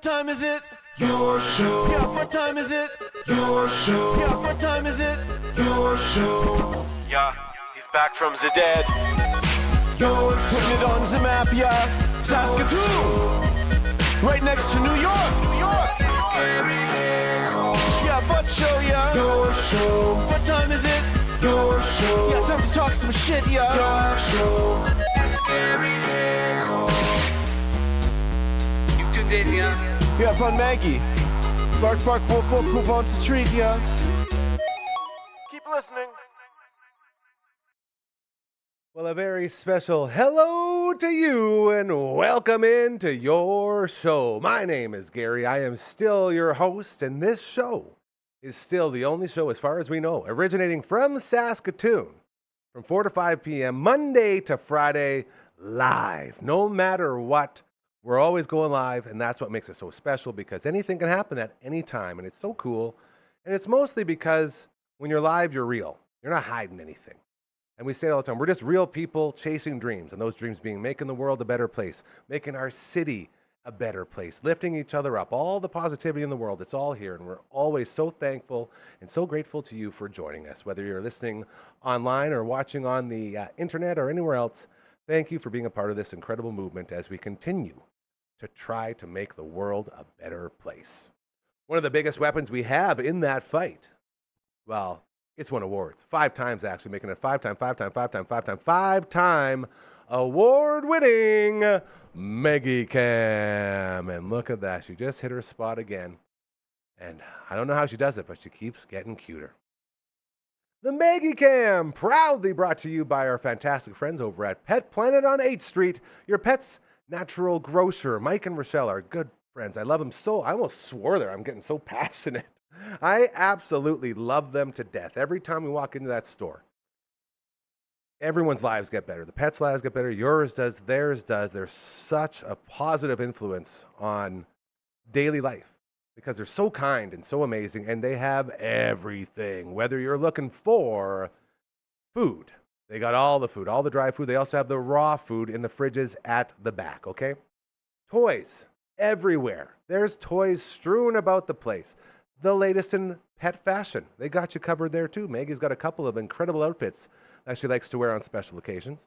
time is it? Your show. Yeah, what time is it? Your show. Yeah, what time is it? Your show. Yeah, he's back from the dead. Your show. Putting it on the map, yeah. Saskatoon. Right next to New York. New York. Yeah, what show, yeah? Your show. What time is it? Your show. Yeah, time to talk some shit, yeah. Your show. You've tuned in, yeah? Yeah, fun Maggie. Bark, bark, wolf, wolf, who wants a treat, yeah? Keep listening. Well, a very special hello to you and welcome into your show. My name is Gary. I am still your host, and this show is still the only show, as far as we know, originating from Saskatoon from 4 to 5 p.m., Monday to Friday, live. No matter what, we're always going live, and that's what makes it so special, because anything can happen at any time, and it's so cool. And it's mostly because when you're live, you're real. You're not hiding anything. And we say it all the time, we're just real people chasing dreams, and those dreams being making the world a better place, making our city a better place, lifting each other up, all the positivity in the world. It's all here, and we're always so thankful and so grateful to you for joining us, whether you're listening online or watching on the internet or anywhere else. Thank you for being a part of this incredible movement as we continue to try to make the world a better place. One of the biggest weapons we have in that fight, well, it's won awards. 5 times, actually, making it five-time award-winning Maggie Cam. And look at that. She just hit her spot again. And I don't know how she does it, but she keeps getting cuter. The Maggie Cam, proudly brought to you by our fantastic friends over at Pet Planet on 8th Street, your pet's natural grocer. Mike and Rochelle are good friends. I love them so. I almost swore there. I'm getting so passionate. I absolutely love them to death. Every time we walk into that store, everyone's lives get better. The pets' lives get better. Yours does. Theirs does. There's such a positive influence on daily life because they're so kind and so amazing, and they have everything. Whether you're looking for food, they got all the food, all the dry food. They also have the raw food in the fridges at the back, okay? Toys everywhere. There's toys strewn about the place. The latest in pet fashion. They got you covered there too. Maggie's got a couple of incredible outfits that she likes to wear on special occasions.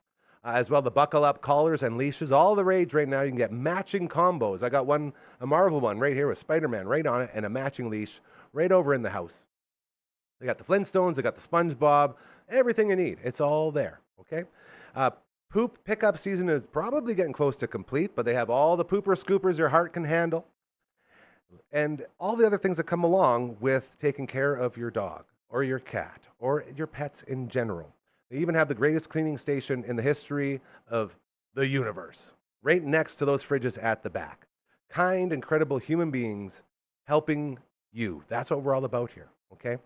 As well, the buckle up collars and leashes, all the rage right now. You can get matching combos. I got one, a Marvel one right here with Spider-Man right on it and a matching leash right over in the house. They got the Flintstones, they got the SpongeBob, everything you need. It's all there, okay? Poop pickup season is probably getting close to complete, but they have all the pooper scoopers your heart can handle. And all the other things that come along with taking care of your dog or your cat or your pets in general. They even have the greatest cleaning station in the history of the universe right next to those fridges at the back. Kind, incredible human beings helping you. That's what we're all about here, okay?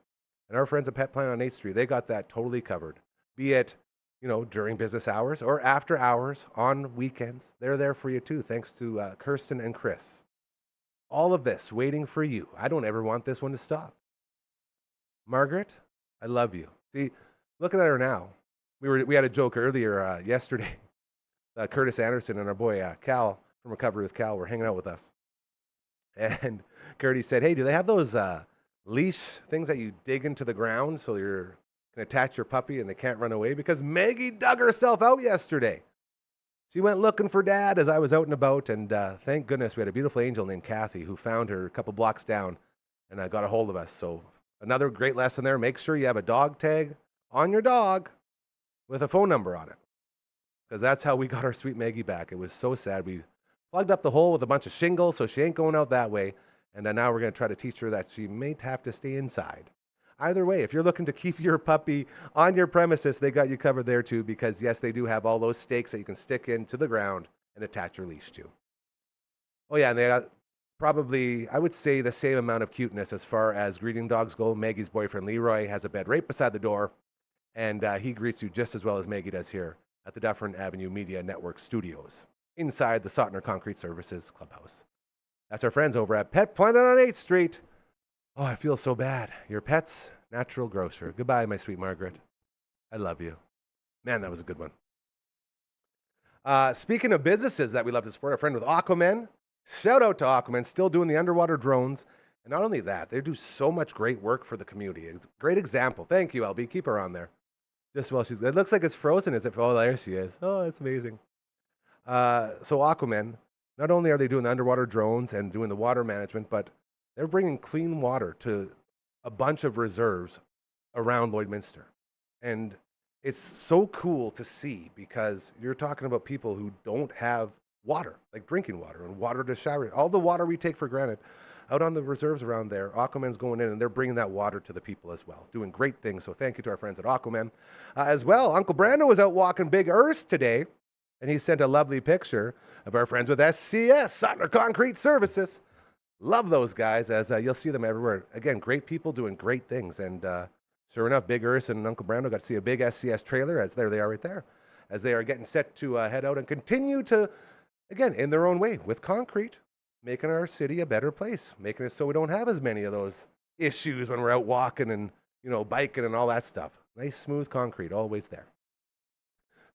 And our friends at Pet Planet on 8th Street, they got that totally covered. Be it, during business hours or after hours on weekends. They're there for you too, thanks to Kirsten and Chris. All of this waiting for you. I don't ever want this one to stop. Margaret, I love you. See, looking at her now. We had a joke earlier yesterday. Curtis Anderson and our boy Cal from Recovery with Cal were hanging out with us. And Curtis said, hey, do they have those leash things that you dig into the ground so you can attach your puppy and they can't run away? Because Maggie dug herself out yesterday. She went looking for Dad as I was out and about, and thank goodness we had a beautiful angel named Kathy who found her a couple blocks down and got a hold of us. So another great lesson there. Make sure you have a dog tag on your dog with a phone number on it, because that's how we got our sweet Maggie back. It was so sad. We plugged up the hole with a bunch of shingles, so she ain't going out that way, and now we're going to try to teach her that she may have to stay inside. Either way, if you're looking to keep your puppy on your premises, they got you covered there too, because yes, they do have all those stakes that you can stick into the ground and attach your leash to. Oh yeah, and they got probably, I would say, the same amount of cuteness as far as greeting dogs go. Maggie's boyfriend Leroy has a bed right beside the door, and he greets you just as well as Maggie does here at the Dufferin Avenue Media Network Studios, inside the Sotner Concrete Services Clubhouse. That's our friends over at Pet Planet on 8th Street. Oh, I feel so bad. Your pet's natural grocer. Goodbye, my sweet Margaret. I love you. Man, that was a good one. Speaking of businesses that we love to support, our friend with Aquaman, Shout out to Aquaman, still doing the underwater drones. And not only that, they do so much great work for the community. It's a great example. Thank you, LB. Keep her on there. Just while she's, it looks like it's frozen. Is it? Oh, there she is. Oh, that's amazing. So Aquaman, not only are they doing the underwater drones and doing the water management, but they're bringing clean water to a bunch of reserves around Lloydminster. And it's so cool to see because you're talking about people who don't have water, like drinking water and water to shower. All the water we take for granted out on the reserves around there, Aquaman's going in and they're bringing that water to the people as well, doing great things. So thank you to our friends at Aquaman. As well, Uncle Brando was out walking Big Earth today, and he sent a lovely picture of our friends with SCS, Sutner Concrete Services. Love those guys, as you'll see them everywhere. Again, great people doing great things. And sure enough, Big Earth and Uncle Brando got to see a big SCS trailer, as there they are right there, as they are getting set to head out and continue to, again, in their own way, with concrete, making our city a better place, making it so we don't have as many of those issues when we're out walking and, biking and all that stuff. Nice, smooth concrete, always there.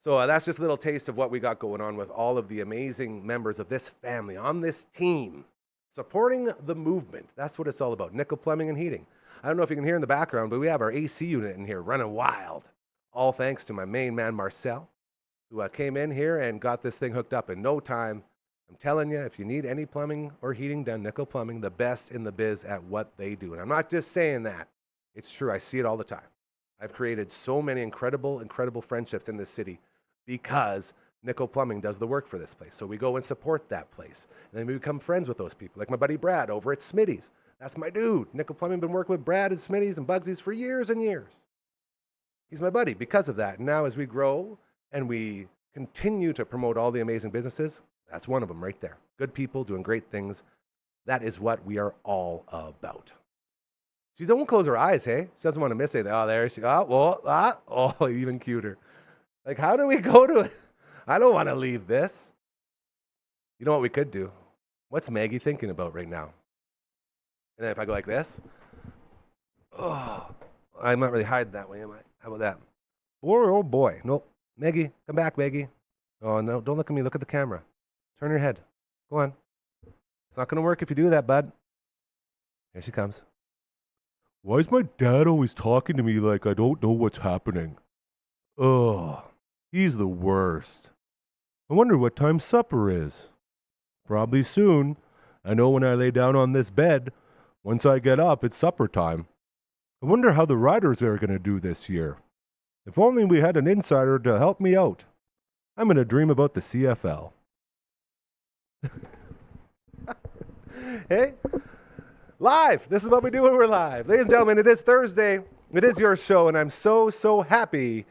So that's just a little taste of what we got going on with all of the amazing members of this family on this team, supporting the movement. That's what it's all about, nickel plumbing and heating. I don't know if you can hear in the background, but we have our AC unit in here running wild, all thanks to my main man, Marcel, who came in here and got this thing hooked up in no time. I'm telling you, if you need any plumbing or heating done, Nickel Plumbing, the best in the biz at what they do. And I'm not just saying that. It's true. I see it all the time. I've created so many incredible, incredible friendships in this city because Nickel Plumbing does the work for this place. So we go and support that place. And then we become friends with those people, like my buddy Brad over at Smitty's. That's my dude. Nickel Plumbing, been working with Brad at Smitty's and Bugsy's for years and years. He's my buddy because of that. And now as we grow and we continue to promote all the amazing businesses, that's one of them right there. Good people doing great things. That is what we are all about. She don't close her eyes, hey? She doesn't want to miss anything. Oh, there she oh, even cuter. Like, how do we go to I don't want to leave this. You know what we could do? What's Maggie thinking about right now? And then if I go like this, oh, I'm not really hiding that way, am I? How about that? Boy, oh boy. Nope. Maggie, come back, Maggie. Oh, no, don't look at me. Look at the camera. Turn your head. Go on. It's not going to work if you do that, bud. Here she comes. Why is my dad always talking to me like I don't know what's happening? Ugh, he's the worst. I wonder what time supper is. Probably soon. I know when I lay down on this bed, once I get up, it's supper time. I wonder how the Riders are going to do this year. If only we had an insider to help me out. I'm going to dream about the CFL. Hey, live. This is what we do when we're live. Ladies and gentlemen, it is Thursday. It is your show, and I'm so, so happy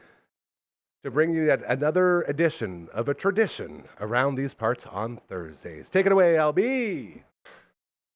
to bring you yet another edition of a tradition around these parts on Thursdays. Take it away, LB.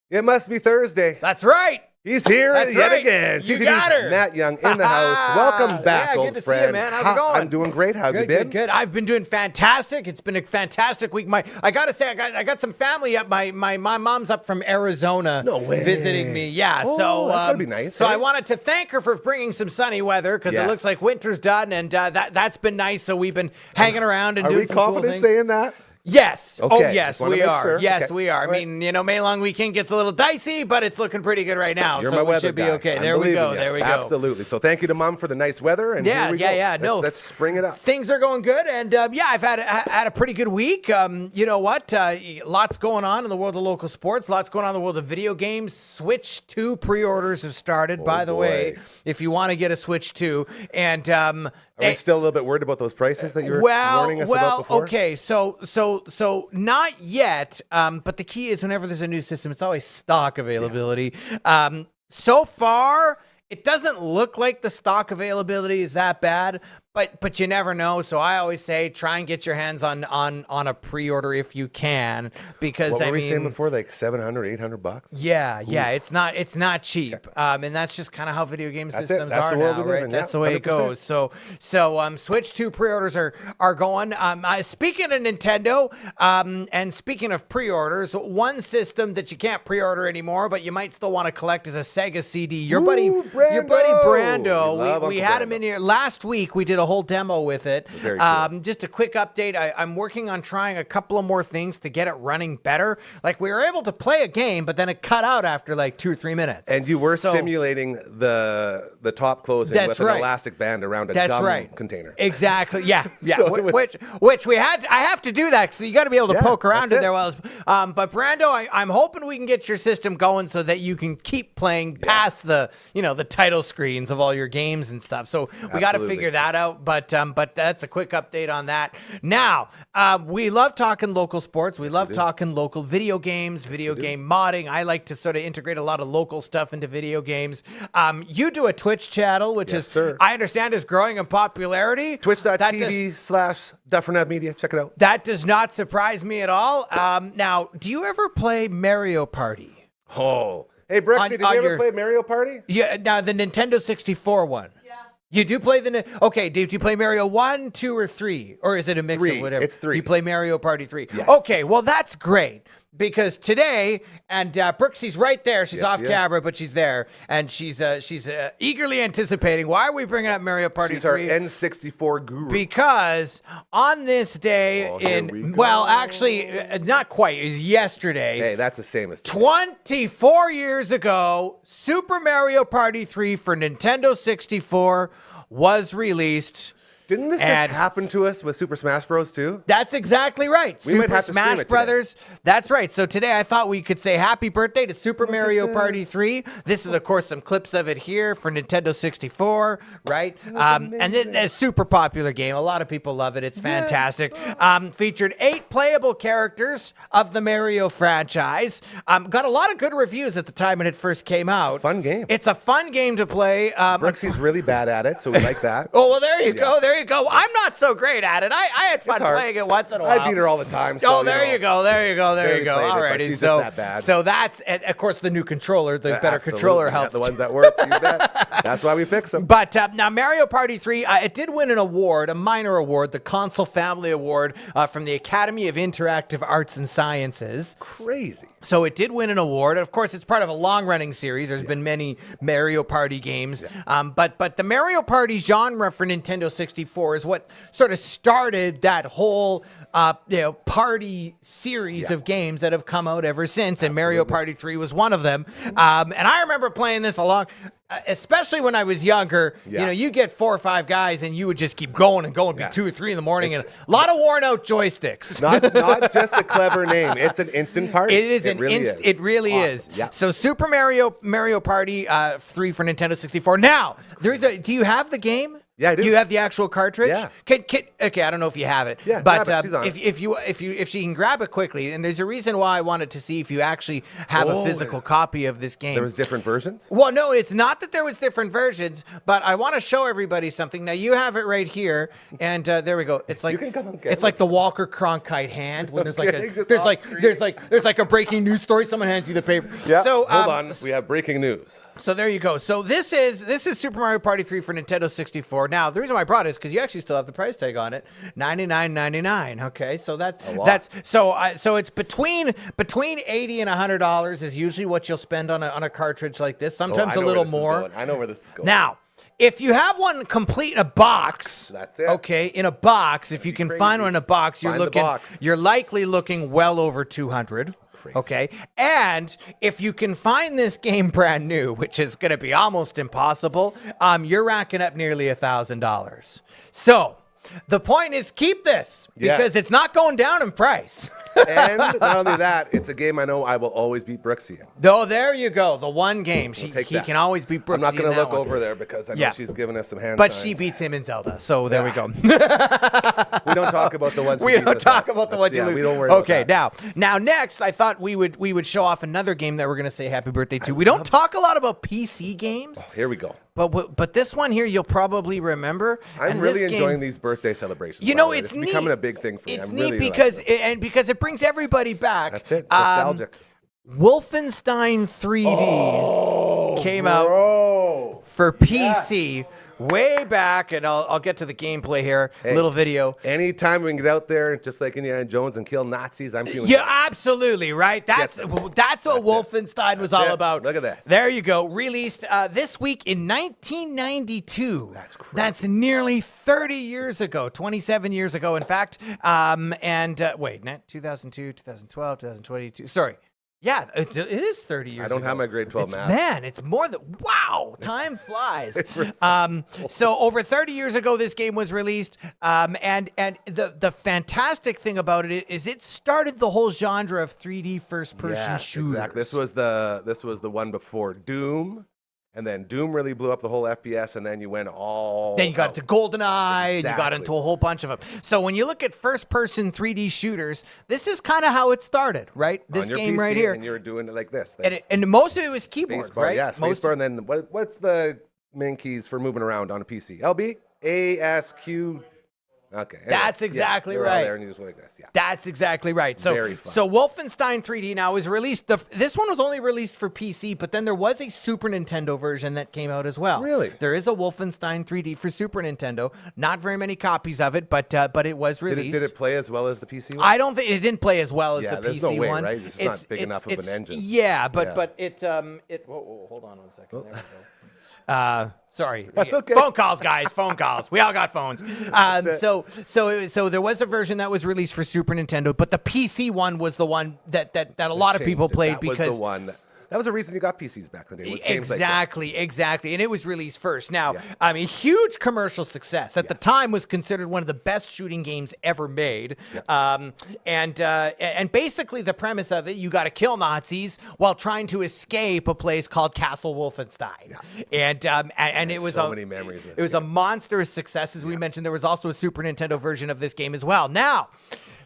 It must be Thursday. That's right. He's here yet again. You got her. Matt Young in the house. Welcome back, old good to friend. see you, man. How's it going? I'm doing great. How have you been? Good. I've been doing fantastic. It's been a fantastic week. I gotta say, I got some family up. My mom's up from Arizona. No way. Visiting me. Yeah. Oh, so that's gotta be nice. So eh? I wanted to thank her for bringing some sunny weather because Yes. it looks like winter's done, and that's been nice. So we've been hanging around and Are doing we some cool confident things. saying that? Yes. Okay. Oh, yes, Just wanna we make are. sure. Yes, Okay. we are. All I right. mean, May long weekend gets a little dicey, but it's looking pretty good right now. You're so my we weather should be guy. okay. I'm There we believing go. you. There we go. Absolutely. So thank you to Mom for the nice weather. And here we go. No, Let's spring it up. Things are going good, and I've had a pretty good week. You know what? Lots going on in the world of local sports. Lots going on in the world of video games. Switch 2 pre-orders have started. By the way, if you want to get a Switch 2, and Are we still a little bit worried about those prices that you were warning us about before? Okay, so not yet. But the key is whenever there's a new system, it's always stock availability. So far, it doesn't look like the stock availability is that bad, but you never know. So I always say try and get your hands on a pre-order if you can, because What were we saying before, like $700, $800? Yeah, it's not cheap, and that's just kind of how video game systems That's are the world now, we live right? in, That's yeah, the way it 100%. goes. So Switch 2 pre-orders are going. Speaking of Nintendo, and speaking of pre-orders, one system that you can't pre-order anymore, but you might still want to collect is a Sega CD. Your buddy Brando. Brando, We love we Uncle had him Brando. in here last week. We did a whole demo with it. Very cool. Just a quick update. I'm working on trying a couple of more things to get it running better. Like, we were able to play a game, but then it cut out after like 2 or 3 minutes. And you were simulating the top closing with an elastic band around a gum container. Exactly. Yeah. Yeah. So which we had. I have to do that, so you got to be able to poke around in there. But Brando, I'm hoping we can get your system going so that you can keep playing past the title screens of all your games and stuff. So we got to figure that out. But that's a quick update on that. Now, we love talking local sports. We love talking local video games, video game modding. I like to sort of integrate a lot of local stuff into video games. You do a Twitch channel, which I understand is growing in popularity. Twitch.tv/Dufferin Ave Media. Check it out. That does not surprise me at all. Now, do you ever play Mario Party? Oh. Hey, Brooksy, did you ever play Mario Party? Yeah, now the Nintendo 64 one. Yeah. You do play okay, do you play Mario 1, 2, or 3? Or is it a mix of whatever? It's 3. You play Mario Party 3. Yes. Okay, well, that's great. Because today, and Brooksy's right there. She's off camera, but she's there, and she's eagerly anticipating. Why are we bringing up Mario Party 3? She's our N64 guru. Because on this day actually, not quite. It was yesterday. Hey, that's the same as 24 years ago. Super Mario Party 3 for Nintendo 64 was released. Didn't this just happen to us with Super Smash Bros. Too? That's exactly right. We might have to Smash Brothers. That's right. So today I thought we could say happy birthday to Super Mario Party 3. This is, of course, some clips of it here for Nintendo 64, right? And then a super popular game. A lot of people love it. It's fantastic. Featured 8 playable characters of the Mario franchise. Got a lot of good reviews at the time when it first came out. It's a fun game. It's a fun game to play. Brooksy's really bad at it, so we like that. Oh, well, there you go. There you go. I'm not so great at it. I had fun playing it once in a while. I beat her all the time. So, there you go. Alrighty. She's just that bad. So that's, of course, the new controller. The better controller helps. The ones that work. That's why we fix them. But now Mario Party 3, it did win an award, a minor award, the Console Family Award from the Academy of Interactive Arts and Sciences. Crazy. So it did win an award. Of course, it's part of a long-running series. There's been many Mario Party games. But the Mario Party genre for Nintendo 64 is what sort of started that whole party series of games that have come out ever since. And Mario Party 3 was one of them. And I remember playing this especially when I was younger. You get 4 or 5 guys and you would just keep going and going, be 2 or 3 in the morning, and a lot of worn out joysticks. Not just a clever name. It's an instant party. It really is. Yeah. So Super Mario Party 3 for Nintendo 64. Now, do you have the game? Yeah, I do. You have the actual cartridge? Yeah. Okay, I don't know if you have it. Yeah, but if she can grab it quickly, and there's a reason why I wanted to see if you actually have a physical copy of this game. There was different versions? Well, no, it's not that there was different versions, but I want to show everybody something. Now you have it right here, and there we go. It's like the Walker Cronkite hand when there's like a breaking news story. Someone hands you the paper. Yeah. So hold on, we have breaking news. So there you go. So this is Super Mario Party 3 for Nintendo 64. Now the reason why I brought it is because you actually still have the price tag on it, $99.99. Okay, so so it's between $80 and $100 is usually what you'll spend on a cartridge like this. Sometimes a little more. I know where this is going. Now, if you have one complete in a box, that's it. Okay, in a box, if you can find one in a box, you're likely looking well over $200. Crazy. Okay, and if you can find this game brand new, which is going to be almost impossible, you're racking up nearly $1,000. So the point is, keep this because it's not going down in price. And not only that, it's a game I know I will always beat Brooksy in. Oh, there you go. The one game he can always beat Brooksy in. I'm not going to look over there because I know she's giving us some hand But signs. she beats him in Zelda, so there we go. We don't talk about the ones. We don't talk about the ones you lose. We don't worry about that. Now next, I thought we would show off another game that we're going to say happy birthday to. We don't talk a lot about PC games. Oh, here we go. But this one here you'll probably remember. I'm really enjoying these birthday celebrations. It's neat. Becoming a big thing for me. It's neat because it brings everybody back. That's it. Nostalgic. Wolfenstein 3D came out for PC. way back, and I'll get to the gameplay here. Hey. Little video. Anytime we can get out there, just like Indiana Jones, and kill Nazis, I'm feeling Yeah, good. absolutely, right? That's what Wolfenstein was all about. Look at this. There you go. Released this week in 1992. That's crazy. That's nearly 30 years ago, 27 years ago, in fact. Wait, 2002, 2012, 2022. Sorry. Yeah, it is 30 years ago. I don't have my grade 12 math. Man, it's more than, wow, time flies. So over 30 years ago, this game was released. And the fantastic thing about it is it started the whole genre of 3D first-person shooters. Exactly. This was the one before Doom. And then Doom really blew up the whole FPS, and then you went all. Then you got out. into GoldenEye, and you got Exactly. into a whole bunch of them. So when you look at first-person 3D shooters, this is kind of how it started, right? This On your game PC, right here. And you were doing it like this. And most of it was keyboard, Spacebar, right? yeah, spacebar, and then what's the main keys for moving around on a PC? LB, A, S, Q. Okay, anyway, That's exactly they're all right. there, and you just go like this. Yeah, That's exactly right. So, Very fun. so Wolfenstein 3D now is released. This one was only released for PC, but then there was a Super Nintendo version that came out as well. Really? There is a Wolfenstein 3D for Super Nintendo. Not very many copies of it, but it was released. Did it play as well as the PC one? I don't think it didn't play as well as Yeah, the there's PC no way, one. right? It's not big enough of an engine. Yeah, but Yeah. whoa, hold on 1 second. Oh. There we go. Sorry. That's okay. Phone calls, guys. Phone calls. We all got phones. So there was a version that was released for Super Nintendo, but the PC one was the one that a lot of people played that because was the one. That was the reason you got PCs back in the day. was games like this. Exactly. And it was released first. Now, I mean, huge commercial success. At the time was considered one of the best shooting games ever made. And basically the premise of it, you got to kill Nazis while trying to escape a place called Castle Wolfenstein. And it was so many memories of this It was a game. monstrous success. As we mentioned, there was also a Super Nintendo version of this game as well. Now,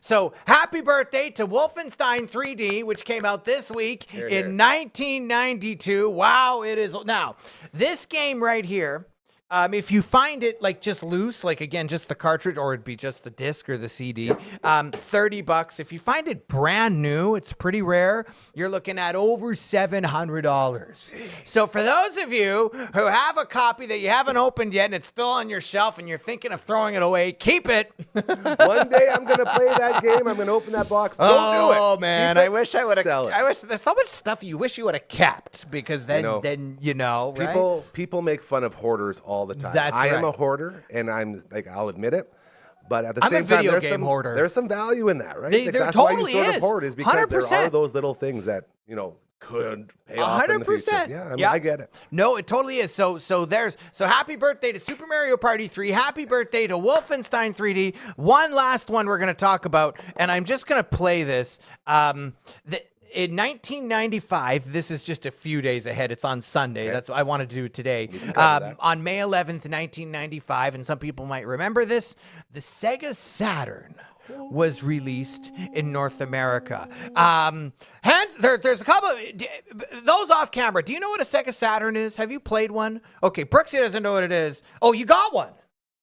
so happy birthday to Wolfenstein 3D, which came out this week in 1992. Wow, it is. Now, this game right here, if you find it like just loose, like again, just the cartridge, or it'd be just the disc or the CD, $30. If you find it brand new, it's pretty rare. You're looking at over $700. So for those of you who have a copy that you haven't opened yet and it's still on your shelf and you're thinking of throwing it away, keep it. One day I'm gonna play that game. I'm gonna open that box. Don't do it. Oh man, Keep it, I wish I would have. sell it. I wish there's so much stuff you wish you would have kept because then right? People make fun of hoarders all the time. That's I am right. a hoarder, and I'll admit it. But at the I'm a same time, video there's game some hoarder. There's some value in that, right? There That's totally why you sort is. of hoard is because there 100%. are those little things that could pay off in the future. 100%. Yeah, I get it. No, it totally is. So happy birthday to Super Mario Party 3. Happy birthday to Wolfenstein 3D. One last one we're going to talk about, and I'm just going to play this. In 1995, this is just a few days ahead. It's on Sunday. Okay. That's what I wanted to do today. can cover that. On May 11th, 1995, and some people might remember this, the Sega Saturn was released in North America. There's a couple of those off camera. Do you know what a Sega Saturn is? Have you played one? Okay, Brooksy doesn't know what it is. Oh, you got one.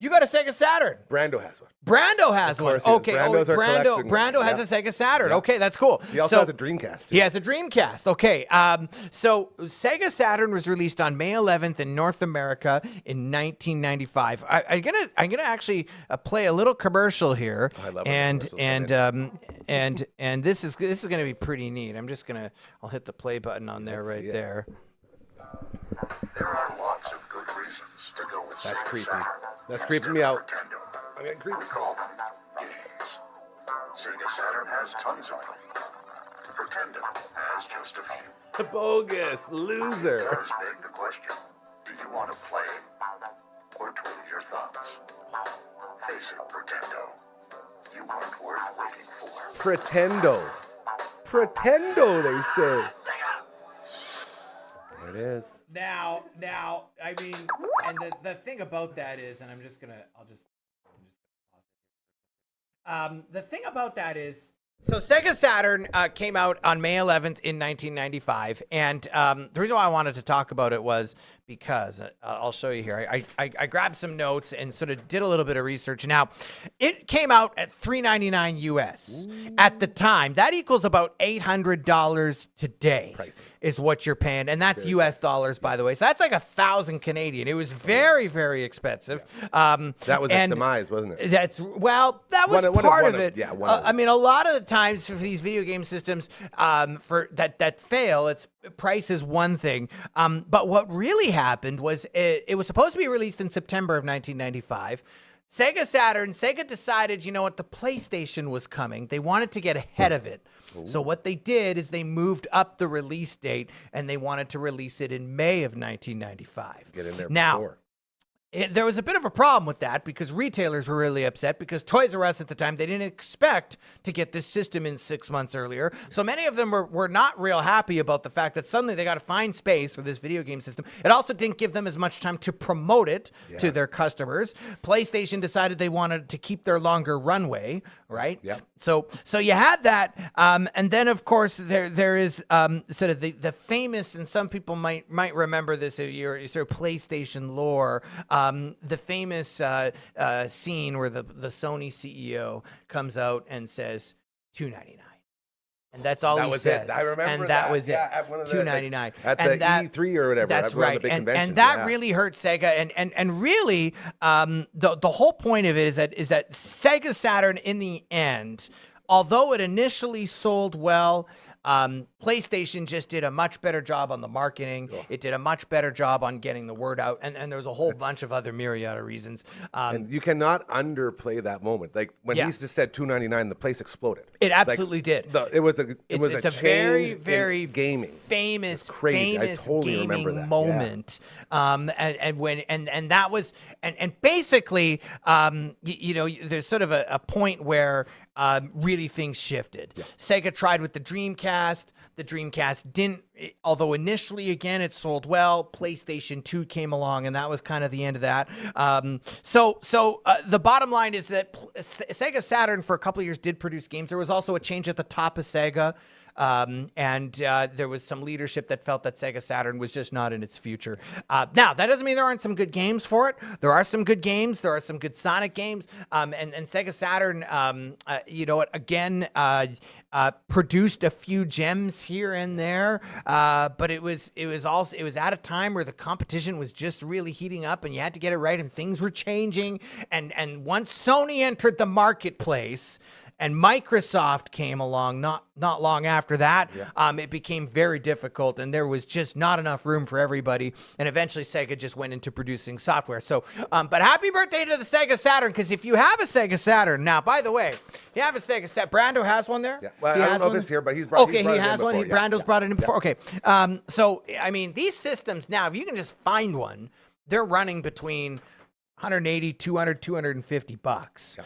You got a Sega Saturn. Brando has one. Brando has one. course he does. Okay. Brando's our collecting one. Brando has a Sega Saturn. Yeah. Okay, that's cool. He also has a Dreamcast. He has a Dreamcast. Okay. So Sega Saturn was released on May 11th in North America in 1995. I'm gonna actually play a little commercial here. I love when commercials come and this is gonna be pretty neat. I'll hit the play button on there Let's see it. there. There are lots of good reasons to go with That's Sega creepy. Saturn That's instead creeping of me out. Nintendo. I'm getting creepy. We call them games. Sega Saturn has tons of them. Nintendo has just a few. Bogus It loser. does beg the question, do you want to play or twiddle your thumbs? Face it, Nintendo. You weren't worth waiting for. Pretendo. Pretendo, they say. There it is. Now, I mean, and the thing about that is, and the thing about that is, So Sega Saturn came out on May 11th in 1995, and the reason why I wanted to talk about it was because I'll show you here. I grabbed some notes and sort of did a little bit of research. Now, it came out at $399 US at the time. That equals about $800 today. Pricey. Is what you're paying, and that's US dollars, by the way. So that's like 1,000 Canadian. It was very, very expensive. That was its demise, wasn't it? That was part of it. Yeah, I mean, a lot of the times for these video game systems, for that fail, it's price is one thing. But what really happened was it was supposed to be released in September of 1995. Sega decided, you know what, the PlayStation was coming. They wanted to get ahead of it. So what they did is they moved up the release date, and they wanted to release it in May of 1995. Get in there now, before. There was a bit of a problem with that because retailers were really upset because Toys R Us at the time, they didn't expect to get this system in 6 months earlier. So many of them were not real happy about the fact that suddenly they got to find space for this video game system. It also didn't give them as much time to promote it to their customers. PlayStation decided they wanted to keep their longer runway, right? Yep. So you had that. And then, of course, there is sort of the famous, and some people might remember this, your sort of PlayStation lore, the famous scene where the Sony CEO comes out and says $299, and that's all he says. I remember and that was it. At one of the, $299 at the E3 or whatever. That's one of right, the big and conventions, that really hurt Sega. And really, the whole point of it is that Sega Saturn, in the end, although it initially sold well, PlayStation just did a much better job on the marketing. It did a much better job on getting the word out, and there was a whole bunch of other myriad of reasons. And you cannot underplay that moment. Like when he just said $299, the place exploded. It absolutely did. It was a It's a change very, very in gaming. famous Totally remember gaming that. moment. And that was basically there's sort of a point where really things shifted. Sega tried with the Dreamcast. The Dreamcast didn't, although initially, again, it sold well. PlayStation 2 came along, and that was kind of the end of that. So the bottom line is that Sega Saturn, for a couple of years, did produce games. There was also a change at the top of Sega. And there was some leadership that felt that Sega Saturn was just not in its future. Now, that doesn't mean there aren't some good games for it. There are some good games. There are some good Sonic games. And Sega Saturn, again, produced a few gems here and there. But it was at a time where the competition was just really heating up, and you had to get it right, and things were changing. And once Sony entered the marketplace, and Microsoft came along not long after that, it became very difficult, and there was just not enough room for everybody. And eventually, Sega just went into producing software. So, but happy birthday to the Sega Saturn, because if you have a Sega Saturn, now, by the way, you have a Sega Saturn. Brando has one there? Yeah. Well, I don't know if it's here, but he's brought he has one. Before. Brando's brought it in before. Okay. So, I mean, these systems now, if you can just find one, they're running between 180, 200, 250 bucks.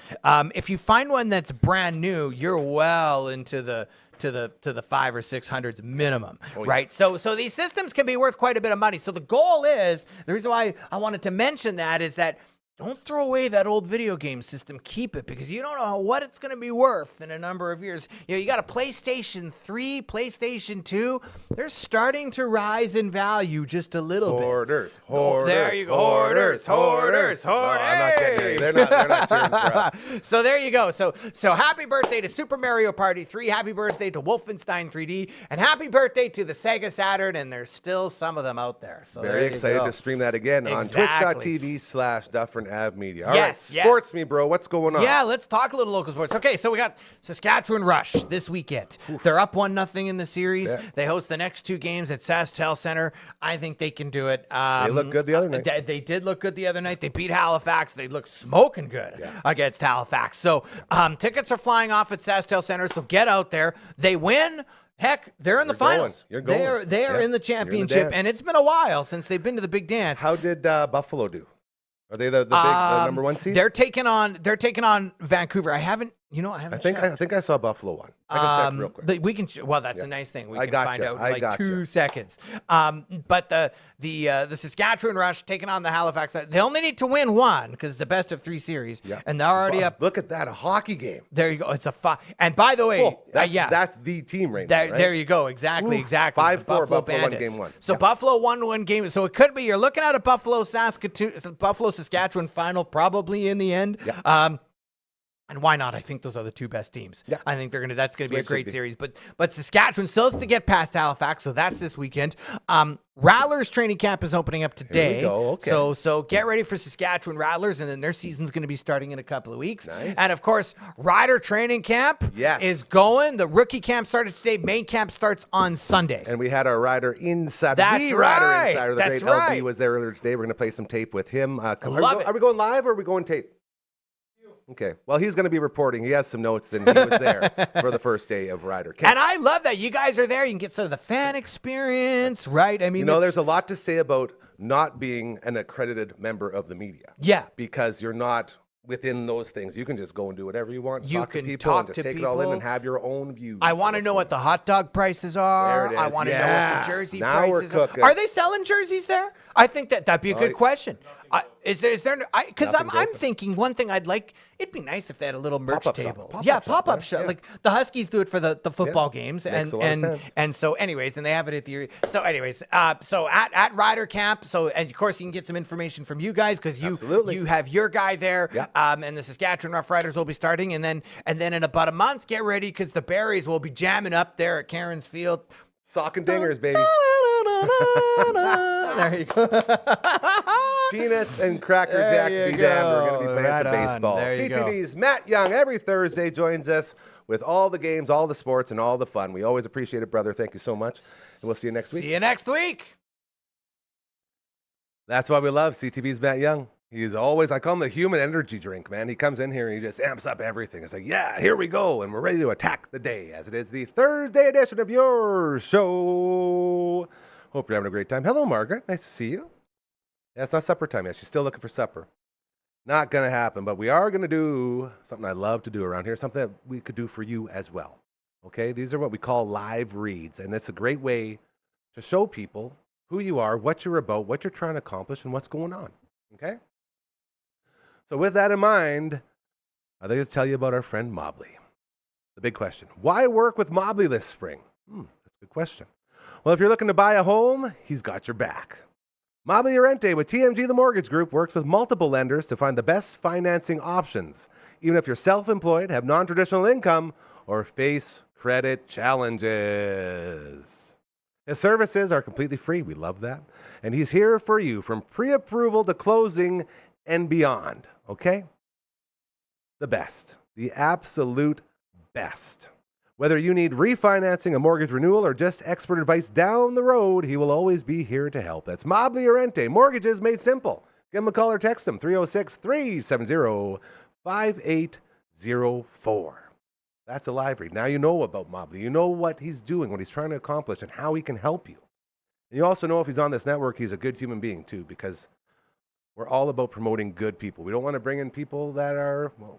If you find one that's brand new, you're well into the to the 500 or 600s minimum, right? So these systems can be worth quite a bit of money. So the goal is, the reason why I wanted to mention that is that don't throw away that old video game system. Keep it, because you don't know what it's going to be worth in a number of years. You got a PlayStation 3, PlayStation 2. They're starting to rise in value just a little bit. Hoarders. There you go. Hoarders. No, I'm not getting it. They're not cheering for us. So there you go. So happy birthday to Super Mario Party 3. Happy birthday to Wolfenstein 3D. And happy birthday to the Sega Saturn. And there's still some of them out there. So very excited to stream that again on twitch.tv/Dufferin Ave Media. All right, sports me, bro. What's going on? Yeah, let's talk a little local sports. Okay, so we got Saskatchewan Rush this weekend. They're up 1-0 in the series. They host the next two games at SaskTel Center. I think they can do it. They looked good the other night. They did look good the other night. They beat Halifax. They look smoking good against Halifax. So tickets are flying off at SaskTel Center, so get out there. They win. Heck, they're in the finals. You're going. They are in the championship, and it's been a while since they've been to the big dance. How did Buffalo do? Are they the big number one seed? They're taking on Vancouver. I haven't You know, I haven't. I think I saw Buffalo one. I can check real quick. But we can. Well, that's a nice thing. We I can gotcha. find out in I like gotcha. 2 seconds. But the Saskatchewan Rush taking on the Halifax. They only need to win one because it's the best of 3 series, and they're already up. Look at that, a hockey game. There you go. It's a 5. And by the way, Oh, that's the team right now, right? There you go. Exactly. 5-4 Buffalo Buffalo won Bandits. game 1. So Yeah. Buffalo won 1 game. So it could be you're looking at a Buffalo Saskatchewan final probably in the end. Yeah. And why not? I think those are the 2 best teams. Yeah. I think that's going to be a it should great be. series. But Saskatchewan still has to get past Halifax, so that's this weekend. Rattlers training camp is opening up today. go. Okay. So get ready for Saskatchewan Rattlers, and then their season's going to be starting in a couple of weeks. Nice. And of course, Rider training camp is going. The rookie camp started today. Main camp starts on Sunday. And we had our rider insider. That's the right. rider insider. The That's great LB right. was there earlier today. We're going to play some tape with him. Love it. Are we going live or are we going tape? Okay. Well, he's going to be reporting. He has some notes, and he was there for the first day of rider camp. And I love that you guys are there. You can get some of the fan experience, right? I mean, You know, there's a lot to say about not being an accredited member of the media. Yeah. Because you're not within those things. You can just go and do whatever you want. You talk can to people talk and just to take it all in people. and have your own views. I want to know what the hot dog prices are. There it I is. want to know what Yeah. the jersey Now we're prices are. cooking. Are they selling jerseys there? I think that'd be a good question. Is there? Because I'm Nothing's open. thinking one thing I'd like. It'd be nice if they had a little merch Pop-up shop. table. Pop-up shop, pop-up yeah. shop. Yeah. Like the Huskies do it for the football games, Makes a lot of sense. and so anyways, and they have it at the. So anyways, so at Rider Camp. So and of course you can get some information from you guys because Absolutely. you have your guy there. Yeah. And the Saskatchewan Rough Riders will be starting, and then in about a month, get ready because the Berries will be jamming up there at Cairns Field. Sock and dingers, baby. There you go. Peanuts and Cracker There Jacks you be damned. We're going to go. be playing Right some on. baseball. There you go. CTV's Matt Young every Thursday joins us with all the games, all the sports, and all the fun. We always appreciate it, brother. Thank you so much. And we'll see you next week. See you next week. That's why we love CTV's Matt Young. He's always, I call him the human energy drink, man. He comes in here and he just amps up everything. It's like, yeah, here we go. And we're ready to attack the day as it is the Thursday edition of your show. Hope you're having a great time. Hello, Margaret. Nice to see you. Yeah, it's not supper time yet. She's still looking for supper. Not going to happen, but we are going to do something I love to do around here, something that we could do for you as well. Okay? These are what we call live reads, and it's a great way to show people who you are, what you're about, what you're trying to accomplish, and what's going on. Okay? So with that in mind, I'd like to tell you about our friend Mobley. The big question, why work with Mobley this spring? That's a good question. Well, if you're looking to buy a home, he's got your back. Mobley Urente with TMG The Mortgage Group works with multiple lenders to find the best financing options, even if you're self-employed, have non-traditional income, or face credit challenges. His services are completely free. We love that. And he's here for you from pre-approval to closing and beyond. Okay? The best. The absolute best. Whether you need refinancing, a mortgage renewal, or just expert advice down the road, he will always be here to help. That's Mobley Urente. Mortgages made simple. Give him a call or text him, 306-370-5804. That's a live read. Now you know about Mobley. You know what he's doing, what he's trying to accomplish, and how he can help you. And you also know if he's on this network, he's a good human being too, because we're all about promoting good people. We don't want to bring in people that are, well,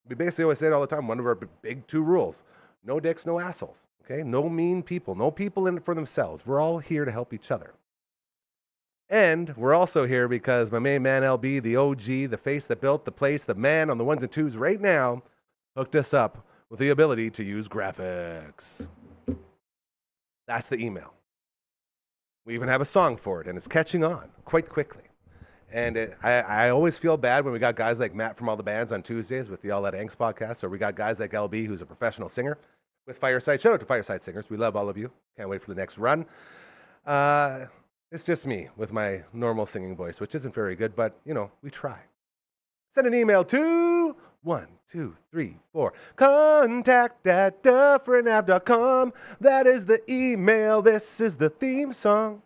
we basically always say it all the time, one of our big 2 rules. No dicks, no assholes, okay? No mean people, no people in it for themselves. We're all here to help each other. And we're also here because my main man, LB, the OG, the face that built the place, the man on the ones and twos right now, hooked us up with the ability to use graphics. That's the email. We even have a song for it, and it's catching on quite quickly. And I always feel bad when we got guys like Matt from All the Bands on Tuesdays with the All That Angst podcast, or we got guys like LB, who's a professional singer with Fireside. Shout out to Fireside Singers. We love all of you. Can't wait for the next run. It's just me with my normal singing voice, which isn't very good, but, you know, we try. Send an email to 123 contact@dufferinave.com. That is the email. This is the theme song.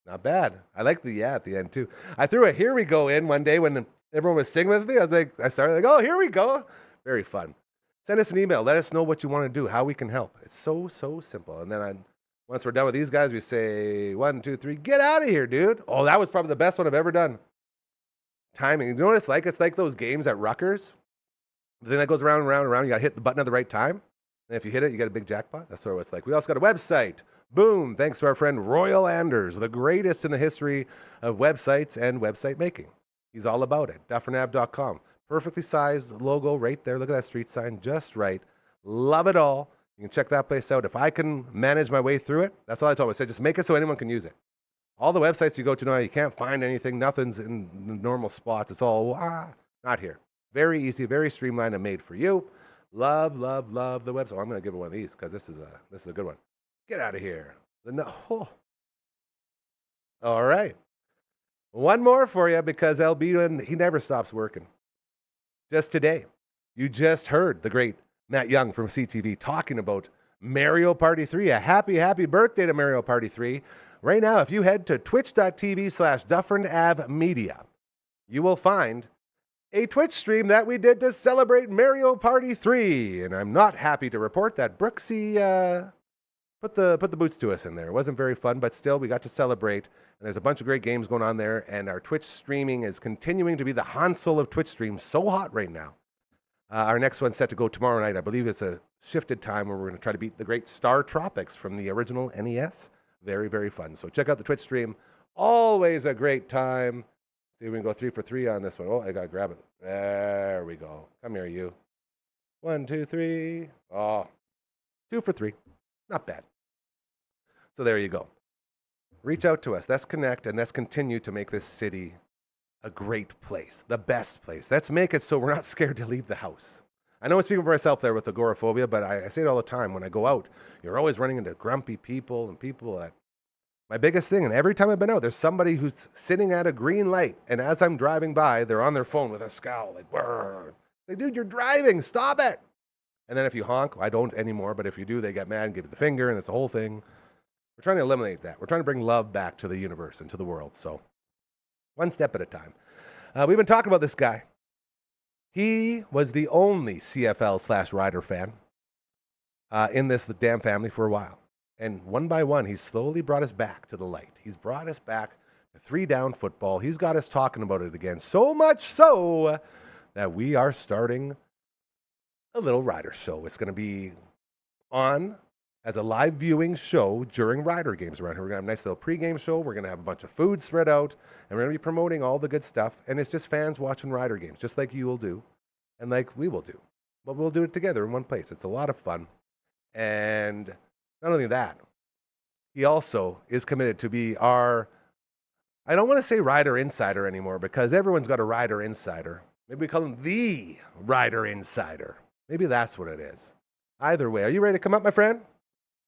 Not bad. I like the at the end too. I threw a "Here We Go" in one day when everyone was singing with me. I started like, oh, here we go. Very fun. Send us an email. Let us know what you want to do, how we can help. It's so simple. And then once we're done with these guys, we say 1, 2, 3, get out of here, dude. Oh, that was probably the best one I've ever done. Timing. You know what it's like? It's like those games at Rutgers The thing that goes around and around and around, you got to hit the button at the right time. And if you hit it, you get a big jackpot. That's sort of what it's like. We also got a website. Boom. Thanks to our friend Royal Anders, the greatest in the history of websites and website making. He's all about it. DufferinAve.com. Perfectly sized logo right there. Look at that street sign. Just right. Love it all. You can check that place out. If I can manage my way through it, that's all I told him. I said, just make it so anyone can use it. All the websites you go to now, you can't find anything. Nothing's in the normal spots. It's all, not here. Very easy, very streamlined and made for you. Love, love, love the website. Oh, I'm going to give it one of these because this is a good one. Get out of here. All right. One more for you because LB, he never stops working. Just today, you just heard the great Matt Young from CTV talking about Mario Party 3. A happy birthday to Mario Party 3. Right now, if you head to twitch.tv/Dufferin Ave Media, you will find a Twitch stream that we did to celebrate Mario Party 3. And I'm not happy to report that Brooksy put the boots to us in there. It wasn't very fun, but still, we got to celebrate. And there's a bunch of great games going on there. And our Twitch streaming is continuing to be the Hansel of Twitch streams. So hot right now. Our next one's set to go tomorrow night. I believe it's a shifted time where we're going to try to beat the great Star Tropics from the original NES. Very, very fun. So check out the Twitch stream. Always a great time. See if we can go 3 for 3 on this one. Oh, I got to grab it. There we go. Come here, you. 1, 2, 3. Oh, 2 for 3. Not bad. So there you go. Reach out to us. Let's connect and let's continue to make this city a great place, the best place. Let's make it so we're not scared to leave the house. I know I'm speaking for myself there with agoraphobia, but I say it all the time. When I go out, you're always running into grumpy people and people that... My biggest thing, and every time I've been out, there's somebody who's sitting at a green light, and as I'm driving by, they're on their phone with a scowl, like, brrr. Like, dude, you're driving, stop it. And then if you honk, I don't anymore, but if you do, they get mad and give you the finger, and it's the whole thing. We're trying to eliminate that. We're trying to bring love back to the universe and to the world, so one step at a time. We've been talking about this guy. He was the only CFL/Rider fan in the damn family for a while. And one by one, he's slowly brought us back to the light. He's brought us back to 3-down football. He's got us talking about it again. So much so that we are starting a little Rider show. It's going to be on as a live viewing show during Rider games around here. We're going to have a nice little pregame show. We're going to have a bunch of food spread out. And we're going to be promoting all the good stuff. And it's just fans watching Rider games, just like you will do and like we will do. But we'll do it together in one place. It's a lot of fun. And... not only that, he also is committed to be our, I don't want to say Rider Insider anymore because everyone's got a Rider Insider. Maybe we call him the Rider Insider. Maybe that's what it is. Either way, are you ready to come up, my friend?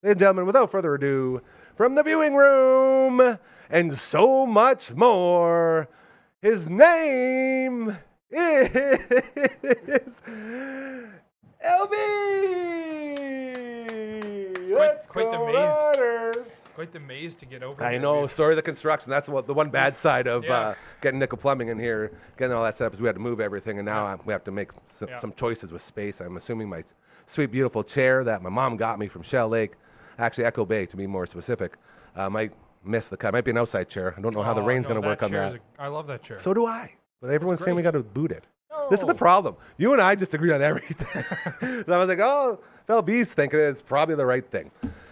Ladies and gentlemen, without further ado, from the viewing room and so much more, his name is LB! Quite the maze. Quite the maze to get over. I here, know. dude. Sorry, the construction. That's what the one bad side of Yeah. getting nickel plumbing in here, getting all that set up is we had to move everything, and now we have to make Yeah. some choices with space. I'm assuming my sweet, beautiful chair that my mom got me from Shell Lake, actually Echo Bay to be more specific, might miss the cut. Might be an outside chair. I don't know how the Oh, rain's no, going to work on chair that. is I love that chair. So do I. But everyone's saying we got great. to boot it. This is the No. problem. You and I just agree on everything. So I was like, oh, B's thinking it's probably the right thing.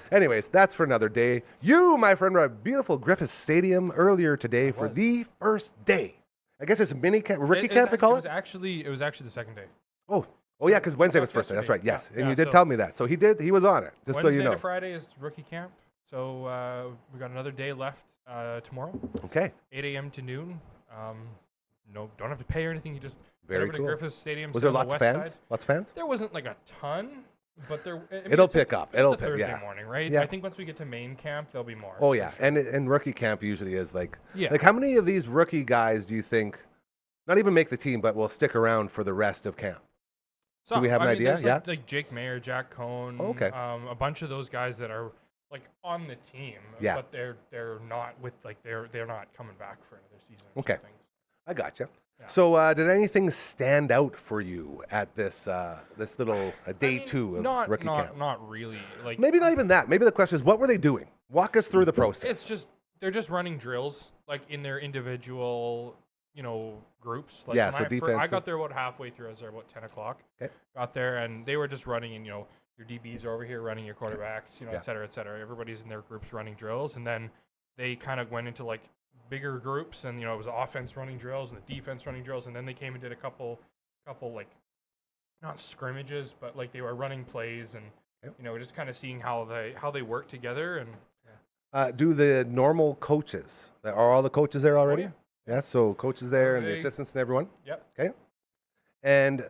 Anyways, that's for another day. You, my friend, were at beautiful Griffith Stadium earlier today for was. the first day. I guess it's a mini camp, rookie camp, they call it? It was actually the second day. Oh, yeah, because Wednesday was first day. That's right, yes. And you did tell me that. So he was on it, just so Wednesday you know. to Friday is rookie camp. So we got another day left tomorrow, Okay, 8 a.m. to noon. No, don't have to pay or anything. You just very go over cool. to Griffith Stadium. Was sit there on the lots of west fans? side. Lots of fans? There wasn't like a ton, but there. I mean, It'll it's a- pick up. It's It'll a pick, Thursday yeah. morning, right? Yeah. I think once we get to main camp, there'll be more. Oh, for yeah. sure. And rookie camp usually is like, Yeah. like how many of these rookie guys do you think, not even make the team, but will stick around for the rest of camp? So, we have an idea? there's Yeah. Like Jake Mayer, Jack Cohn. Oh, okay. A bunch of those guys that are like on the team. Yeah. But they're not with they're not coming back for another season. Or Okay. something. I gotcha. Yeah. So, did anything stand out for you at this this little day I mean, 2 of not, rookie not, camp? Not really. Like Maybe not even that. Maybe the question is, what were they doing? Walk us through the process. it's just they're just running drills like in their individual, groups. Like Yeah, when so I defensive. got there about halfway through. I was there about 10 o'clock. Okay. Got there, and they were just running, and your DBs are over here running your quarterbacks, Yeah. et cetera, et cetera. Everybody's in their groups running drills, and then they kind of went into like bigger groups, and it was the offense running drills and the defense running drills, and then they came and did a couple like not scrimmages, but like they were running plays, and just kind of seeing how they work together. And Do the normal coaches, are all the coaches there already? yeah. Yeah, so coaches there and the They- assistants and everyone? Yep. Okay. And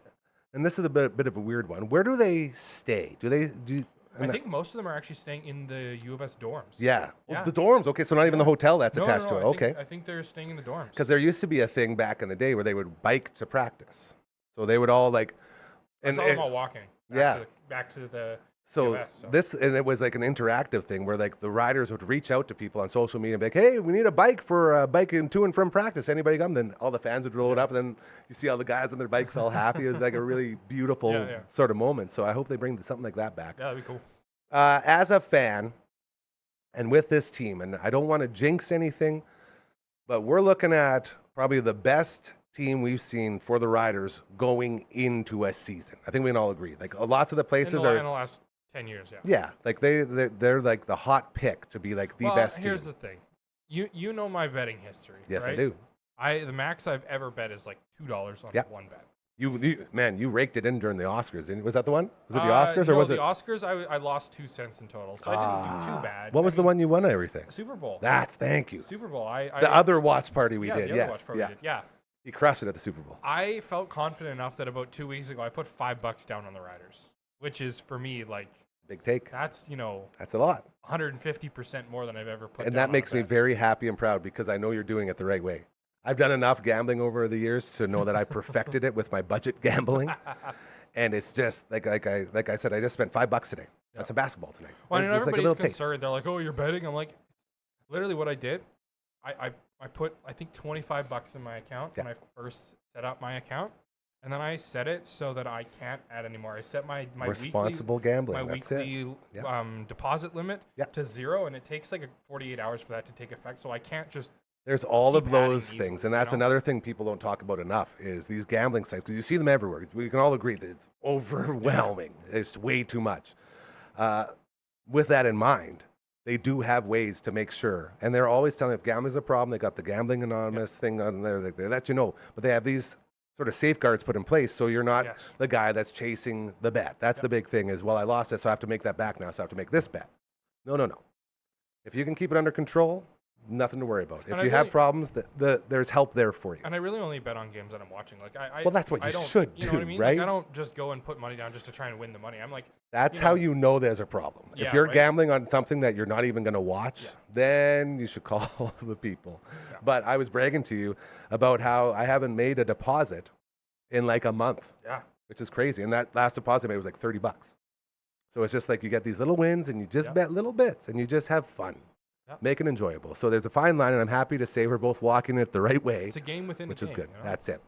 this is a bit of a weird one. Where do they stay? I think most of them are actually staying in the U of S dorms. Yeah. Yeah. The dorms. Okay, so not even the hotel that's No, attached to it. Okay. I think they're staying in the dorms. Because there used to be a thing back in the day where they would bike to practice. So they would all like I saw them all walking. Back to the So US, so. it was like an interactive thing where like the riders would reach out to people on social media and be like, hey, we need a bike for biking to and from practice. Anybody come? Then all the fans would roll it up, and then you see all the guys on their bikes all happy. It was like a really beautiful Yeah. sort of moment. So I hope they bring something like that back. Yeah, that'd be cool. As a fan, and with this team, and I don't want to jinx anything, but we're looking at probably the best team we've seen for the Riders going into a season. I think we can all agree. Like lots of the places in the last 10 years, yeah. yeah, like they're like the hot pick to be like the best here's team. the thing. You know my betting history. Yes, right? I do. The max I've ever bet is like $2 on Yep. one bet. You raked it in during the Oscars. Was that the one? Was it the Oscars or no, was the it? Oscars? I lost 2 cents in total, so I didn't do too bad. What was the one you won everything? Super Bowl. Thank you. Super Bowl. The other watch party we yeah, did. the other Yes. watch party Yeah. we did. Yeah. You crushed it at the Super Bowl. I felt confident enough that about 2 weeks ago I put $5 down on the Riders, which is for me like Big take. that's That's a lot. 150% more than I've ever put. And down that on a makes me bet. very happy and proud because I know you're doing it the right way. I've done enough gambling over the years to know that I perfected it with my budget gambling. And it's just like I said, I just spent $5 today. That's some basketball tonight. Well, and Just like a everybody's little taste. concerned. They're like, "Oh, you're betting." I'm like, literally, what I did, I put I think $25 in my account when I first set up my account, and then I set it so that I can't add anymore. I set my Responsible gambling. my That's weekly it. Yeah. deposit limit Yeah. to 0, and it takes like 48 hours for that to take effect. So I can't just There's all of keep adding those easily, things, and that's another thing people don't talk about enough is these gambling sites because you see them everywhere. We can all agree that it's overwhelming. It's way too much. With that in mind, they do have ways to make sure, and they're always telling if gambling's a problem, they got the Gambling Anonymous thing on there. They let you know, but they have these sort of safeguards put in place so you're not Yes. the guy that's chasing the bet. That's the big thing is, well, I lost it, so I have to make that back now, so I have to make this bet. No. If you can keep it under control, nothing to worry about. If And I you have really- problems, there's help there for you. And I really only bet on games that I'm watching. Like I Well, that's what I you don't- should You know what I do, mean? right? Like, I don't just go and put money down just to try and win the money. I'm like, That's you how know- you know there's a problem. If Yeah, you're right? gambling on something that you're not even going to watch, Yeah. then you should call the people. Yeah. But I was bragging to you about how I haven't made a deposit in like a month, yeah, which is crazy. And that last deposit I made was like $30. So it's just like you get these little wins and you just Yeah. bet little bits and you just have fun. Yeah. Make it enjoyable. So there's a fine line, and I'm happy to say we're both walking it the right way, it's a game within which a is game. good. You know? That's it.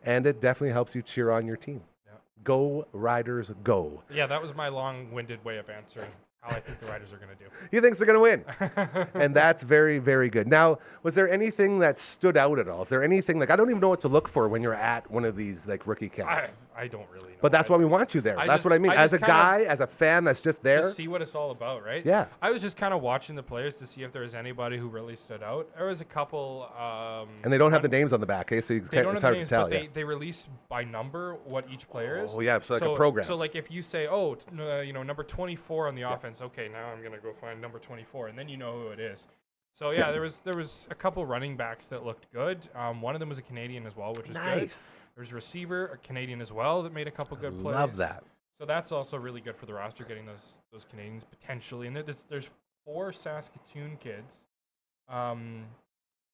And it definitely helps you cheer on your team. Yeah. Go, Riders, go. Yeah, that was my long-winded way of answering how I think the Riders are going to He thinks they're going to win. do. And that's very, very good. Now, was there anything that stood out at all? Is there anything, like, I don't even know what to look for when you're at one of these, like, rookie camps. I don't really know. But that's why we want you there. I That's just- what I mean. I As a just kinda- guy, as a fan that's just there. Just see what it's all about, right? Yeah. I was just kind of watching the players to see if there was anybody who really stood out. There was a couple. And they don't have the names on the back, okay? So you They can't, don't it's have hard the names, to tell. but Yeah. they release by number what each player is. Oh, yeah, so like a program. So like if you say, number 24 on the offense, okay, now I'm gonna go find number 24, and then you know who it is. So yeah, there was a couple running backs that looked good. One of them was a Canadian as well, which is good. Nice. There's a receiver, a Canadian as well, that made a couple good plays. Love that. So that's also really good for the roster, getting those Canadians potentially. And there's 4 Saskatoon kids,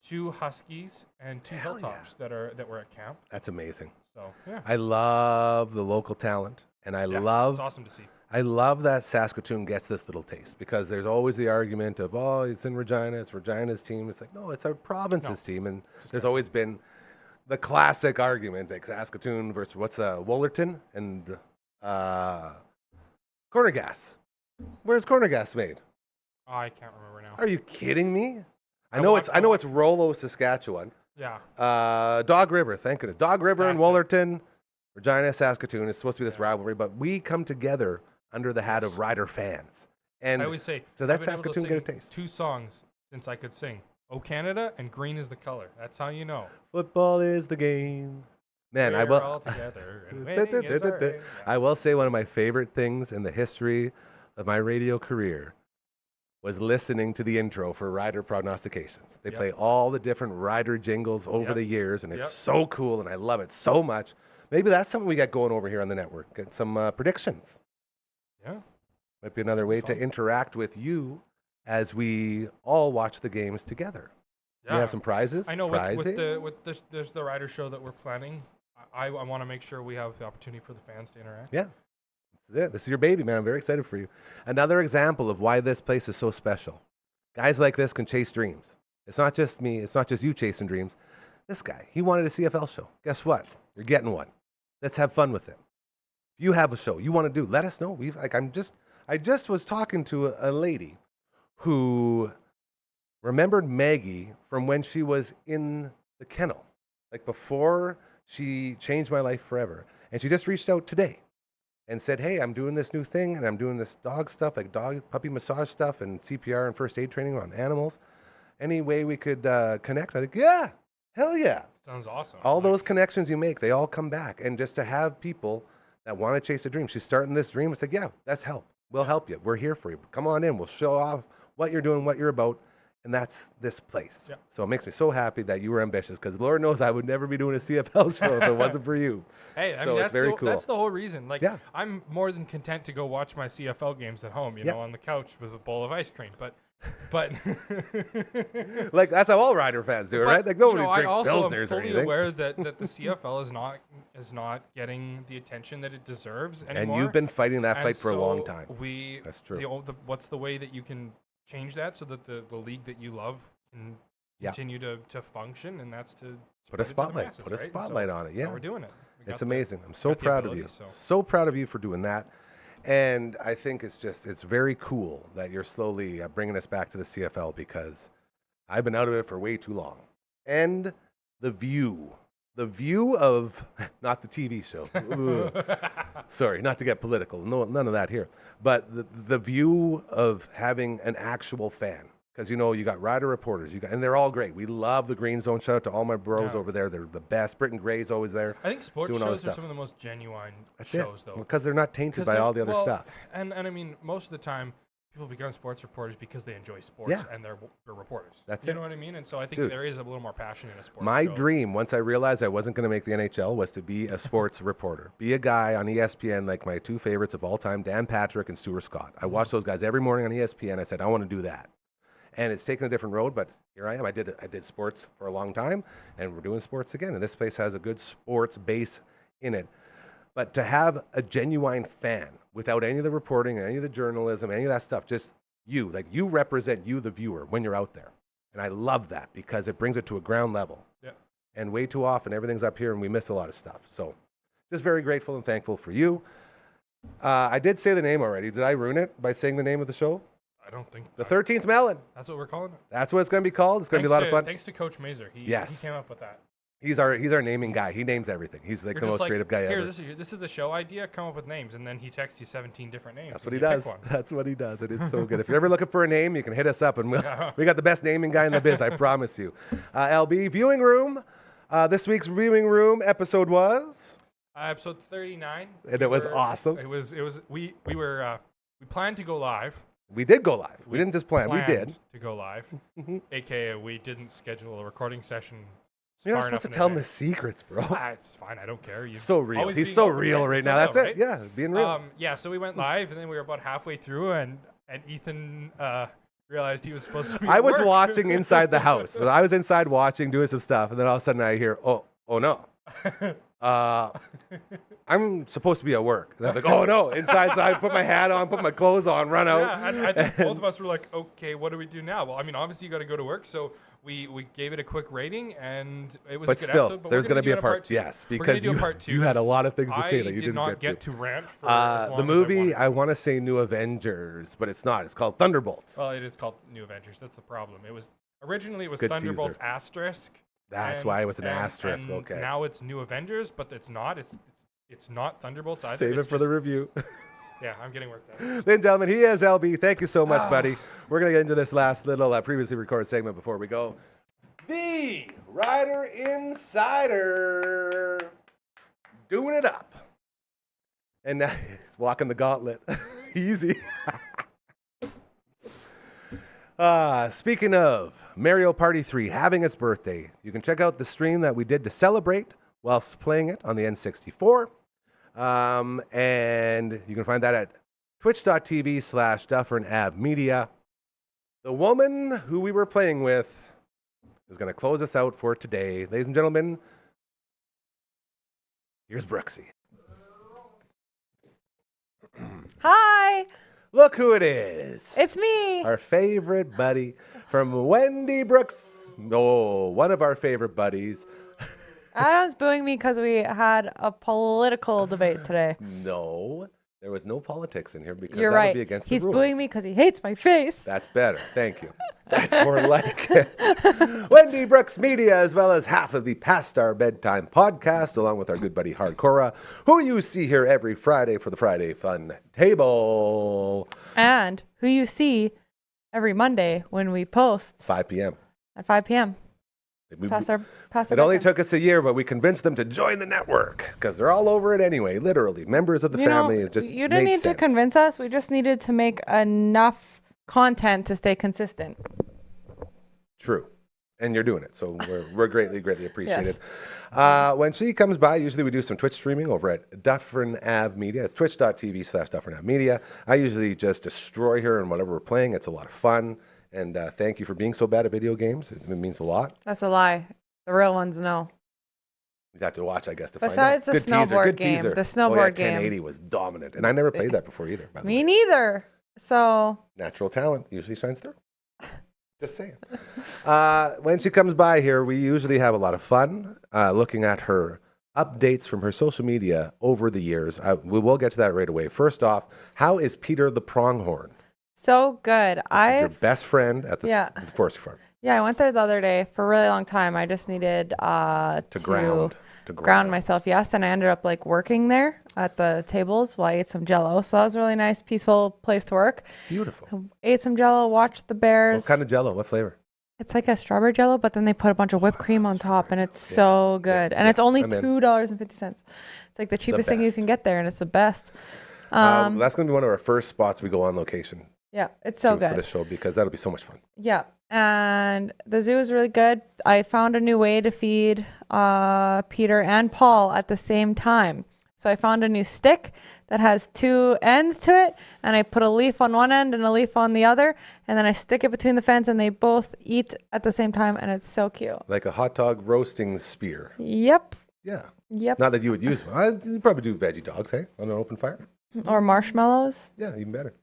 2 Huskies, and 2 Hell yeah. Hilltops that were at camp. That's amazing. So yeah, I love the local talent, and I yeah, love it's awesome to see. I love that Saskatoon gets this little taste because there's always the argument of, oh, it's in Regina, it's Regina's team. It's like, no, it's our province's team. And there's always been the classic argument, like Saskatoon versus Wollerton and Corner Gas. Where's Corner Gas made? Oh, I can't remember now. Are you kidding me? I I know wa- it's I I know wa- it's Rollo, Saskatchewan. Yeah. Dog River, thank goodness. Dog River and That's it. Wollerton, Regina, Saskatoon. It's supposed to be this rivalry, but we come together under the hat of Rider fans. And I always say, so I've that's been able to Saskatoon get a sing taste. 2 songs since I could sing. Oh Canada and Green is the Color. That's how you know. Football is the game. Man, I We're will. all together and winning is our aim. I will say one of my favorite things in the history of my radio career was listening to the intro for Rider Prognostications. They Yep. play all the different Rider jingles over Yep. the years, and it's Yep. so cool, and I love it so much. Maybe that's something we got going over here on the network. Get some predictions. Yeah. Might be another way to Fun. interact with you as we all watch the games together. We Yeah. have some prizes. I know Prizing. with the rider show that we're planning. I want to make sure we have the opportunity for the fans to interact. Yeah. This is it. This is your baby, man. I'm very excited for you. Another example of why this place is so special. Guys like this can chase dreams. It's not just me. It's not just you chasing dreams. This guy, he wanted a CFL show. Guess what? You're getting one. Let's have fun with it. If you have a show you want to do, let us know. I just was talking to a lady who remembered Maggie from when she was in the kennel, like before she changed my life forever. And she just reached out today and said, hey, I'm doing this new thing and I'm doing this dog stuff, like dog puppy massage stuff and CPR and first aid training on animals. Any way we could connect? I think, yeah, hell yeah. Sounds awesome. All Like, those connections you make, they all come back. And just to have people that want to chase a dream, she's starting this dream. It's like, yeah, that's help. We'll help you. We're here for you. Come on in. We'll show off what you're doing, what you're about. And that's this place. Yeah. So it makes me so happy that you were ambitious because Lord knows I would never be doing a CFL show if it wasn't for you. Hey, I So mean, it's that's very the, cool. that's the whole reason. Like, Yeah. I'm more than content to go watch my CFL games at home, you Yeah. know, on the couch with a bowl of ice cream. But Like, that's how all Rider fans do it, but, right? Like, nobody you know, I drinks also am Pilsners or fully anything. aware that the CFL is not getting the attention that it deserves And anymore. you've been fighting that And fight for a long so time. That's true. What's the way that you can change that so that the league that you love can Yeah. continue to function, and that's to Put a spread it to the spotlight. masses, Put a right? And spotlight so on it. that's Yeah. how we're doing it. We It's got the- amazing. I'm so got the proud of you. ability, So proud of you for doing that. And I think it's very cool that you're slowly bringing us back to the CFL because I've been out of it for way too long. And the view of, not the TV show. Ugh. Sorry, not to get political. No, none of that here. But the view of having an actual fan. Because, you know, you got Rider reporters, and they're all great. We love the Green Zone. Shout out to all my bros Yeah. over there. They're the best. Britton Gray's always there. I think sports doing all shows this are stuff. some of the most genuine That's shows, it. though. Because they're not tainted 'Cause by they're- all the other well, stuff. And I mean, most of the time, people become sports reporters because they enjoy sports Yeah. and they're reporters. That's you it. know what I mean? And so I think Dude. there is a little more passion in a sports My show. dream, once I realized I wasn't going to make the NHL, was to be a sports reporter. Be a guy on ESPN like my two favorites of all time, Dan Patrick and Stuart Scott. I watched those guys every morning on ESPN. I said, I want to do that. And it's taken a different road, but here I am. I did sports for a long time, and we're doing sports again. And this place has a good sports base in it. But to have a genuine fan without any of the reporting, any of the journalism, any of that stuff, just you, like you represent you, the viewer, when you're out there. And I love that because it brings it to a ground level. Yeah. And way too often, everything's up here and we miss a lot of stuff. So just very grateful and thankful for you. I did say the name already. Did I ruin it by saying the name of the show? I don't think The 13th Melon. that's what we're calling it. That's what it's going to be called. It's going to be a lot of fun. Thanks to Coach Mazer. He Yes. came up with that. He's our naming guy. He names everything. He's like You're the just most like, creative guy Here, ever. this is the show idea. Come up with names, and then he texts you 17 different names. That's and what he you does. pick one. That's what he does. It is so good. If you're ever looking for a name, you can hit us up, and Yeah. we got the best naming guy in the biz. I promise you. LB Viewing Room. This week's Viewing Room episode was, Episode 39. and it was awesome. It was. We planned to go live. We did go live. We didn't just plan. We Planned did. to go live. Mhm. AKA, we didn't schedule a recording session. You're not far supposed to enough in tell him the advance. secrets, bro. It's fine. I don't care. You So real. always He's being so open, real right So now. That's real, it. right? Yeah, being real. Yeah. So we went live, and then we were about halfway through, and Ethan realized he was supposed to be. I at was work. watching inside the house. So I was inside watching, doing some stuff, and then all of a sudden I hear, oh no. I'm supposed to be at work. And I'm like, oh no, inside. So I put my hat on, put my clothes on, run out. Yeah, and I think both of us were like, okay, what do we do now? Well, I mean, obviously you got to go to work, so we gave it a quick rating, and it was But a good still, episode. But there's going to be a part, two. yes, We're gonna because do a part two. you had a lot of things to say that you I did didn't not get to rant for as long the as movie, I I want to say New Avengers, but it's not. It's called Thunderbolts. Well, it is called New Avengers. That's the problem. Originally it was Good Thunderbolts teaser. asterisk, That's And- why it was an and- asterisk. and Okay. Now it's New Avengers, but it's not. It's not Thunderbolts either. Save It's it for the just- review. Yeah, I'm getting worked out. Ladies and gentlemen, he is LB. Thank you so much, buddy. We're going to get into this last little previously recorded segment before we go. The Rider Insider doing it up. And now he's walking the gauntlet. Easy. Speaking of Mario Party 3 having its birthday, you can check out the stream that we did to celebrate whilst playing it on the N64. And you can find that at twitch.tv/Dufferin Ave Media. The woman who we were playing with is going to close us out for today. Ladies and gentlemen, here's Brooksy. Hi, Look who it is. it's me. Our favorite buddy from Wendy Brooks. Oh, one of our favorite buddies. Adam's booing me because we had a political debate today. No, there was no politics in here because You're that right. would be against He's the rules. booing me because he hates my face. That's better. Thank you. That's more like it. Wendy Brooks Media, as well as half of the Past Our Bedtime podcast, along with our good buddy Hardcora, who you see here every Friday for the Friday Fun Table. And who you see every Monday when we post 5 p.m. at 5 p.m. We- Past our It only bedtime. took us a year, but we convinced them to join the network because they're all over it anyway, literally. Members of the You know, family. It just you didn't made need sense. to convince us. We just needed to make enough content to stay consistent. True. And you're doing it. So we're greatly, greatly appreciated. Yes. When she comes by, usually we do some Twitch streaming over at Dufferin Ave Media. It's twitch.tv/Dufferin Ave Media. I usually just destroy her and whatever we're playing. It's a lot of fun. And thank you for being so bad at video games. It means a lot. That's a lie. The real ones know. You have to watch, I guess, to find out. Besides the Good teaser, snowboard good game. teaser. The Oh, yeah, snowboard game. 1080 was dominant. And I never played that before either, by the way. Me neither. So Natural talent usually shines through. Just saying. When she comes by here, we usually have a lot of fun looking at her updates from her social media over the years. We will get to that right away. First off, how is Peter the Pronghorn? so good. This is your best friend at the, Yeah. the forestry farm. Yeah, I went there the other day for a really long time. I just needed To ground myself, yes. And I ended up like working there at the tables while I ate some Jello. So that was a really nice, peaceful place to work. Beautiful. Ate some Jello, watched the Bears. What kind of Jello? What flavor? It's like a strawberry Jello, but then they put a bunch of whipped cream on top, and it's so good. And it's only I'm in. $2.50. It's like the cheapest thing you best. can get there, and it's the best. That's going to be one of our first spots we go on location Yeah, it's so for good. this show because that'll be so much fun. Yeah, and the zoo is really good. I found a new way to feed Peter and Paul at the same time. So I found a new stick that has two ends to it, and I put a leaf on one end and a leaf on the other, and then I stick it between the fence, and they both eat at the same time, and it's so cute. Like a hot dog roasting spear. Yep, Yeah. yep. Not that you would use one. You'd probably do veggie dogs, hey? On an open fire. Or marshmallows. Yeah, even better.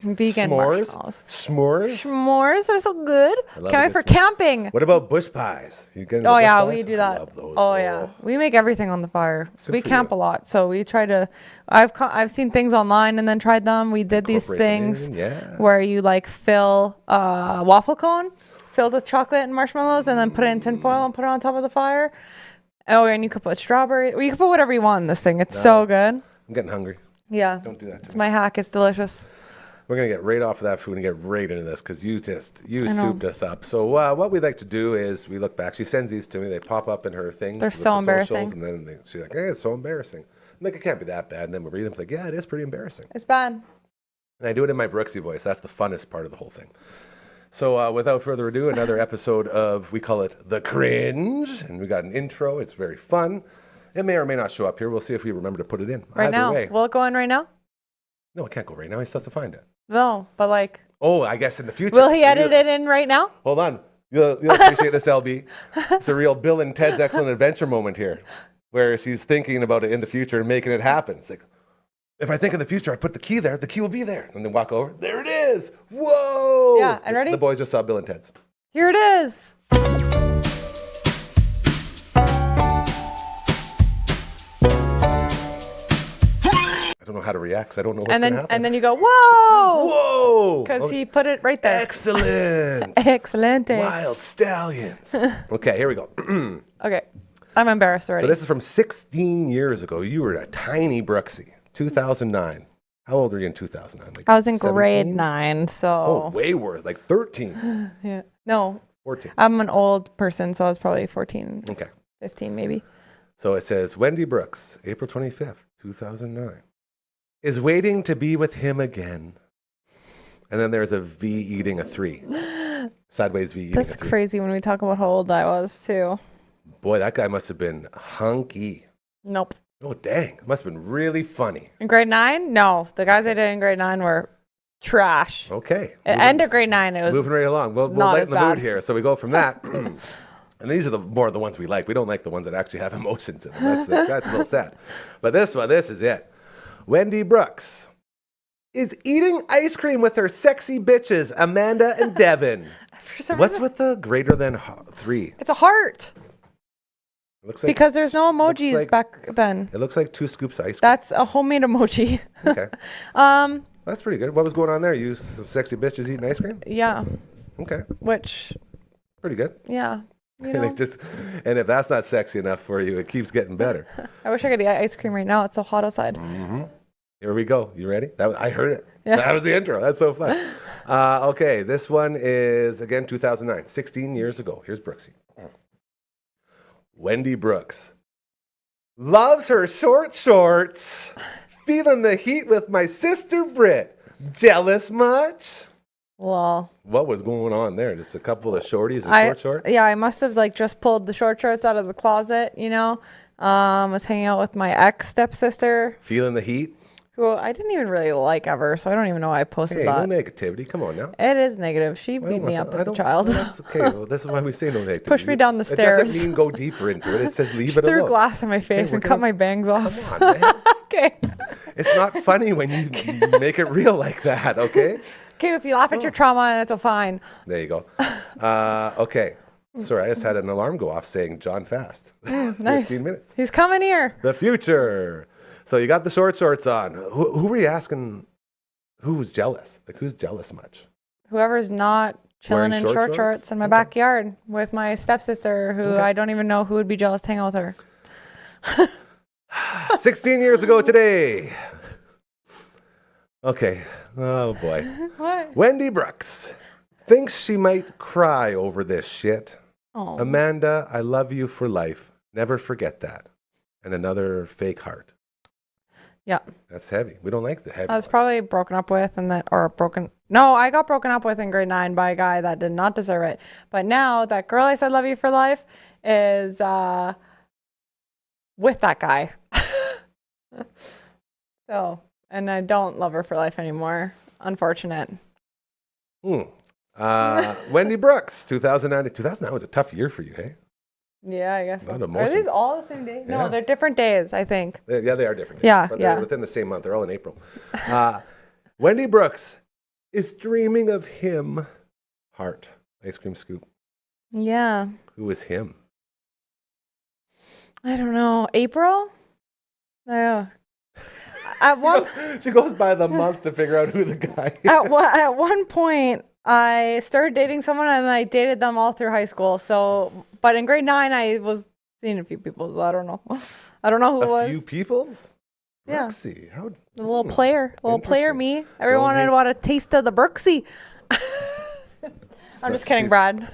Vegan S'mores? marshmallows. S'mores? S'mores are so good. I love Can't a wait for good s'more. camping. What about bush pies? You get into Oh bush yeah, pies? we do I that. love those. Oh yeah, we make everything on the fire. So Good we for camp you. a lot. So we try to. I've seen things online and then tried them. We did these Incorporate them things in, yeah. where you like fill a waffle cone filled with chocolate and marshmallows, and then put it in tin foil and put it on top of the fire. Oh, and you could put strawberry. Or you could put whatever you want in this thing. It's so good. I'm getting hungry. Yeah, Don't do that to it's me. my hack. It's delicious. We're going to get right off of that food and get right into this because you I know. souped us up. So what we like to do is we look back. She sends these to me. They pop up in her things. They're with so the socials, embarrassing. And then she's like, hey, it's so embarrassing. I'm like, it can't be that bad. And then we read them. It's like, yeah, it is pretty embarrassing. It's bad. And I do it in my Brooksy voice. That's the funnest part of the whole thing. So without further ado, another episode of, we call it The Cringe. And we got an intro. It's very fun. It may or may not show up here. We'll see if we remember to put it in. Right Either now. way. Will it go in right now? No, it can't go right now. He still has to find it. No, but like, Oh, I guess in the future. will he Maybe edit it in right now? Hold on. You'll appreciate this, LB. It's a real Bill and Ted's Excellent Adventure moment here, where she's thinking about it in the future and making it happen. It's like, if I think in the future, I put the key there, the key will be there. And then walk over. There it is. Whoa. Yeah, and ready? The boys just saw Bill and Ted's. Here it is. I don't know know how to react 'cause I don't know what's going to happen. And then you go, whoa, Whoa! because Okay. he put it right there. Excellent. Excelente. Wild stallions. Okay, here we go. Okay, I'm embarrassed already. So this is from 16 years ago. You were a tiny Brooksy. 2009. How old were you in 2009? Like I was in grade 17? 9, so Oh, way worse. Like 13, yeah. No, 14. I'm an old person, so I was probably 14, Okay. 15 maybe. So it says Wendy Brooks, April 25th, 2009, is waiting to be with him again. And then there's a V eating a 3. Sideways V eating That's a 3. crazy when we talk about how old I was too. Boy, that guy must have been hunky. Nope. Oh, dang. Must have been really funny. In grade 9? No, the guys I did in grade 9 were trash. Okay. At end of grade 9, it was Moving right along. We'll not lighten as the mood bad. here. So we go from that. And these are more the ones we like. We don't like the ones that actually have emotions in them. That's a little sad. But this is it. Wendy Brooks is eating ice cream with her sexy bitches, Amanda and Devin. for some What's reason, with the greater than 3? it's a heart It looks like, because there's no looks emojis like- back then. it looks like 2 scoops of ice cream. That's a homemade emoji. Okay. um, That's pretty good. What was going on there? You some sexy bitches eating ice cream? yeah, Okay. which Pretty good. yeah, you And know, and if that's not sexy enough for you, it keeps getting better. I wish I could eat ice cream right now. It's so hot outside. Here we go. You ready? I heard it. Yeah. That was the intro. That's so fun. Okay, this one is, again, 2009, 16 years ago. Here's Brooksy. Wendy Brooks loves her short shorts. Feeling the heat with my sister Britt. Jealous much? Well, What was going on there? Just a couple of shorties and short shorts? yeah, I must have like just pulled the short shorts out of the closet, you know. Was hanging out with my ex stepsister, Feeling the heat? who I didn't even really like ever, so I don't even know why I posted Hey, that. no negativity. Come on now. It is negative. She I beat don't me want up that. as I a don't- child. well, that's okay. Well, this is why we say no negativity. Push me down the It stairs. doesn't mean go deeper into it. It says leave She it threw alone. glass in my face we're and cut gonna- my bangs off. Come on, man. Okay. It's not funny when you make it real like that, okay? Okay, if you laugh at your trauma, and it's all fine. There you go. Okay. Sorry, I just had an alarm go off saying John Fast. Nice. 15 minutes. He's coming here. The future. So you got the short shorts on. Who were you asking? Who was jealous? Like, who's jealous much? Whoever's not chilling Wearing in short short shorts? shorts in my Okay. backyard with my stepsister, who Okay. I don't even know who would be jealous to hang out with her. 16 years ago today. Okay. Oh, boy. What? Wendy Brooks thinks she might cry over this shit. Oh, Amanda, I love you for life. Never forget that. And another fake heart. yeah. That's heavy. We don't like the heavy I was ones. probably broken up with, No, I got broken up with in grade 9 by a guy that did not deserve it. But now that girl I said love you for life is with that guy. So, and I don't love her for life anymore. Unfortunate. Wendy Brooks, 2009. 2009 was a tough year for you, hey? Yeah, I guess. A lot So. of Are these emotions. all the same day? Yeah. No, they're different days, I think. Yeah, they are different. days, Yeah, but yeah. they're within the same month. They're all in April. Wendy Brooks is dreaming of him. Heart. Ice cream scoop. Yeah. Who is him? I don't know. April? Yeah. At one She goes by the month to figure out who the guy is. at one point I started dating someone and I dated them all through high school. So, but in grade 9 I was seeing a few people, so I don't know. I don't know who it A was. few peoples? Yeah. Brooksy. How, The little player Interesting. me. Everyone hate- would want a taste of the Brooksy. I'm just kidding, Brad.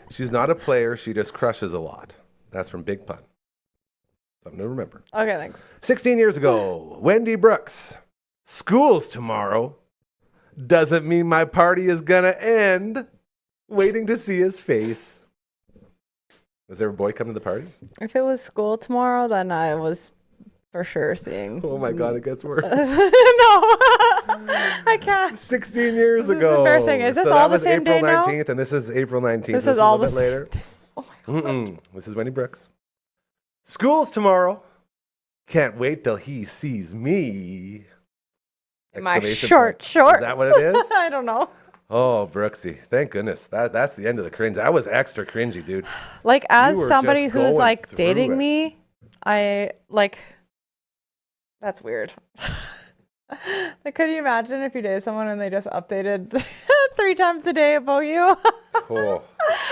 She's not a player. She just crushes a lot. That's from Big Pun. Something to remember. Okay, thanks. 16 years ago, Wendy Brooks. School's tomorrow. Doesn't mean my party is going to end. Waiting to see his face. Was there a boy come to the party? If it was school tomorrow, then I was for sure seeing. Oh my God, it gets worse. No, I can't. 16 years This is ago. embarrassing. Is this so all that the was same April day now? 19th, and this is April 19th. This is all a the little bit later. Oh my God. This is Wendy Brooks. School's tomorrow. Can't wait till he sees me. In my Exclamation short point. shorts. Is that what it is? I don't know. Oh, Brooksy. Thank goodness. That's the end of the cringe. That was extra cringy, dude. Like, as were somebody just who's going like through dating it. me, I like That's weird. Like, could you imagine if you dated someone and they just updated 3 times a day about you? Oh,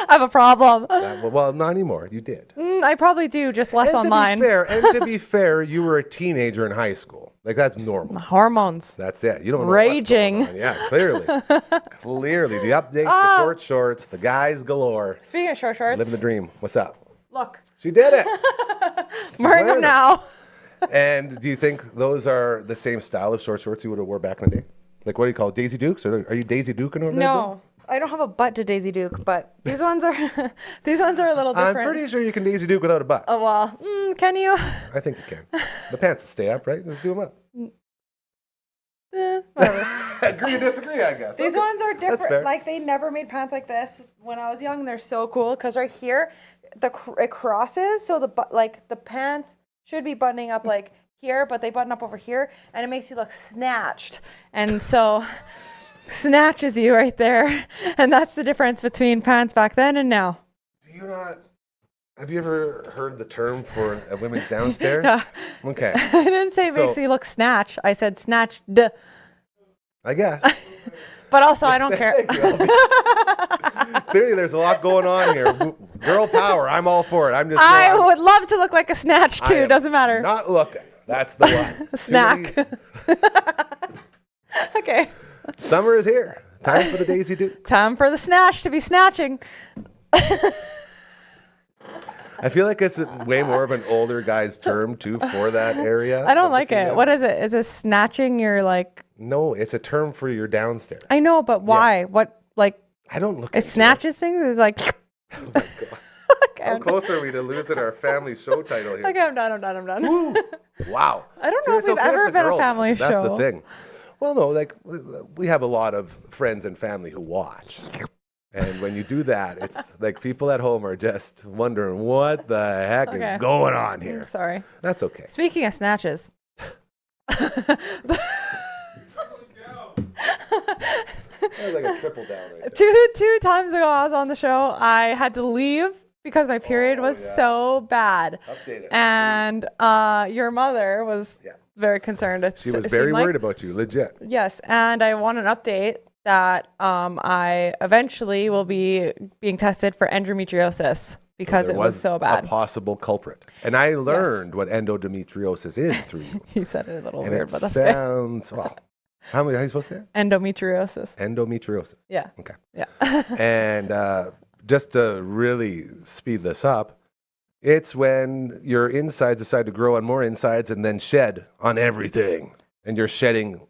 I have a problem. well, not anymore. You did. I probably do, just less And online. to be fair, you were a teenager in high school. Like, that's normal. Hormones. That's it. You don't know Raging. what's going on. Yeah, clearly. Clearly. The updates, the short shorts, the guys galore. Speaking of short shorts, Living the dream. What's up? look, She did it. I'm wearing them wearing 'em. now. And do you think those are the same style of short shorts you would have wore back in the day? Like, what do you call it? Daisy Dukes? Are you Daisy Duking over there? No, I don't have a butt to Daisy Duke, but these ones are these ones are a little I'm different. pretty sure you can Daisy Duke without a butt. Oh well, can you? I think you can. The pants stay up, right? Let's do them up. Whatever. Agree or disagree, I guess. These Okay. ones are That's different. fair. Like, they never made pants like this when I was young. They're so cool because right here, it crosses, so the pants should be buttoning up like here, but they button up over here, and it makes you look snatched. And so, snatches you right there, and that's the difference between pants back then and now. Do you not? Have you ever heard the term for a women's downstairs? Yeah. Okay. I didn't say it makes So- me look snatch. I said snatched. I guess. But also, I don't care. Thank you. Clearly, there's a lot going on here. Girl power. I'm all for it. I'm just. I I'm would love to look like a snatch I too. am Doesn't matter. Not looking. That's the one. Too Snack. many- Okay. Summer is here. Time for the Daisy Dukes. Time for the snatch to be snatching. I feel like it's way more of an older guy's term too for that area. I don't of the like it. female. What is it? Is it snatching your like? No, it's a term for your downstairs. I know, but why? What like? I don't look. It at you. snatches things. It's like. Okay, How I'm done. close are we to losing our family show title here? Okay, I'm done. I'm done. I'm done. Ooh, wow. I don't See, know it's if we've okay ever the been a girl family does. That's show. the thing. Well, no, like we have a lot of friends and family who watch. And when you do that, it's like people at home are just wondering what the heck Okay. is going on I'm here. sorry. That's okay. Speaking of snatches. That was like a triple down right there. Two times ago, I was on the show. I had to leave because my period was yeah. so bad, Update it. and your mother was Yeah. very concerned. She was very worried about you, legit. Yes, and I want an update that I eventually will be being tested for endometriosis because there it was so a bad. possible culprit. And I learned what endometriosis is through you. He said it a little And weird, it but that's okay. sounds, well, how are you supposed to say it? Endometriosis. Endometriosis. Yeah. Okay. Yeah. And just to really speed this up, it's when your insides decide to grow on more insides and then shed on everything. And you're shedding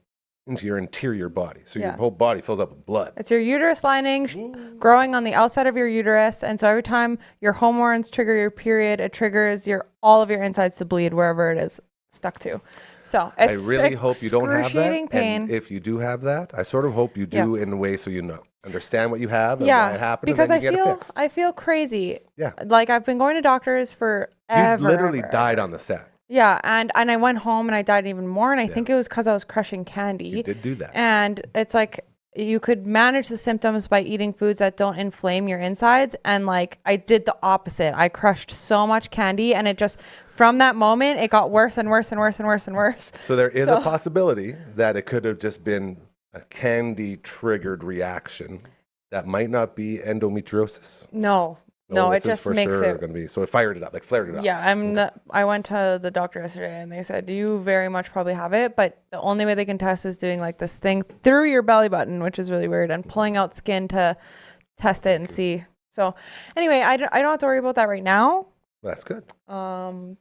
into your interior body. So your Yeah. whole body fills up with blood. It's your uterus lining growing on the outside of your uterus, and so every time your hormones trigger your period, it triggers all of your insides to bleed wherever it is stuck to. So it's I really hope you don't have that. excruciating pain. And if you do have that, I sort of hope you do in a way so you understand what you have and why it Yeah, happened, because and then you get it fixed. I feel crazy. Yeah. Like I've been going to doctors for You literally died on the set. Yeah, and I went home and I died even more, and I think it was because I was crushing candy. You did do that. And it's like you could manage the symptoms by eating foods that don't inflame your insides, and like I did the opposite. I crushed so much candy, and it just from that moment it got worse and worse and worse and worse and worse. So there is a possibility that it could have just been a candy triggered reaction that might not be endometriosis. No, this it is just for makes sure it. going to be. So it fired it up, like flared it up. Yeah, I went to the doctor yesterday and they said you very much probably have it, but the only way they can test is doing like this thing through your belly button, which is really weird, and pulling out skin to test it and see. So anyway, I don't have to worry about that right now. That's good.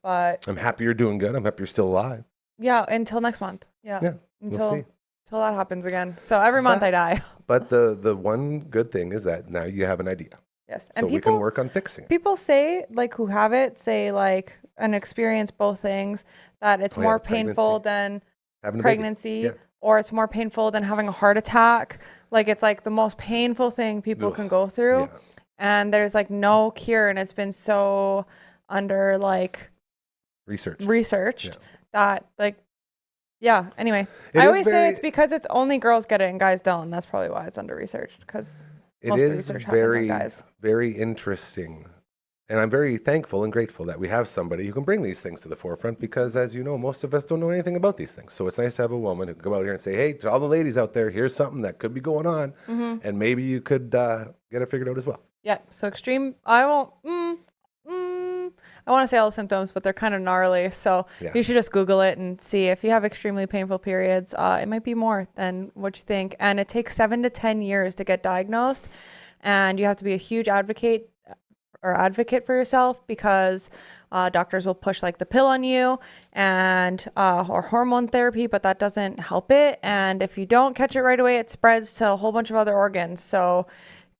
But I'm happy you're doing good. I'm happy you're still alive. yeah, until next month. Yeah. Yeah, we'll see. Until that happens again. So every month I die. But the one good thing is that now you have an idea. Yes. So And we can work on fixing it. people say like who have it say like and experience both things that it's Oh, yeah, more the painful pregnancy. than Having a baby. pregnancy Yeah. or it's more painful than having a heart attack. Like it's like the most painful thing people Ugh. can go through. Yeah. And there's like no cure, and it's been so under like Research. researched that like yeah, anyway. It I is always say very- it's because it's only girls get it and guys don't. That's probably why it's under researched, because It most of the is research happens on very, guys. very interesting And I'm very thankful and grateful that we have somebody who can bring these things to the forefront because, as you know, most of us don't know anything about these things. So it's nice to have a woman who can come out here and say, hey, to all the ladies out there, here's something that could be going on. And maybe you could get it figured out as well. Yeah. So extreme. I won't. I want to say all the symptoms, but they're kind of gnarly. So you should just Google it and see if you have extremely painful periods. It might be more than what you think, and it takes 7 to 10 years to get diagnosed, and you have to be a huge advocate for yourself because doctors will push like the pill on you and or hormone therapy, but that doesn't help it. And if you don't catch it right away, it spreads to a whole bunch of other organs. So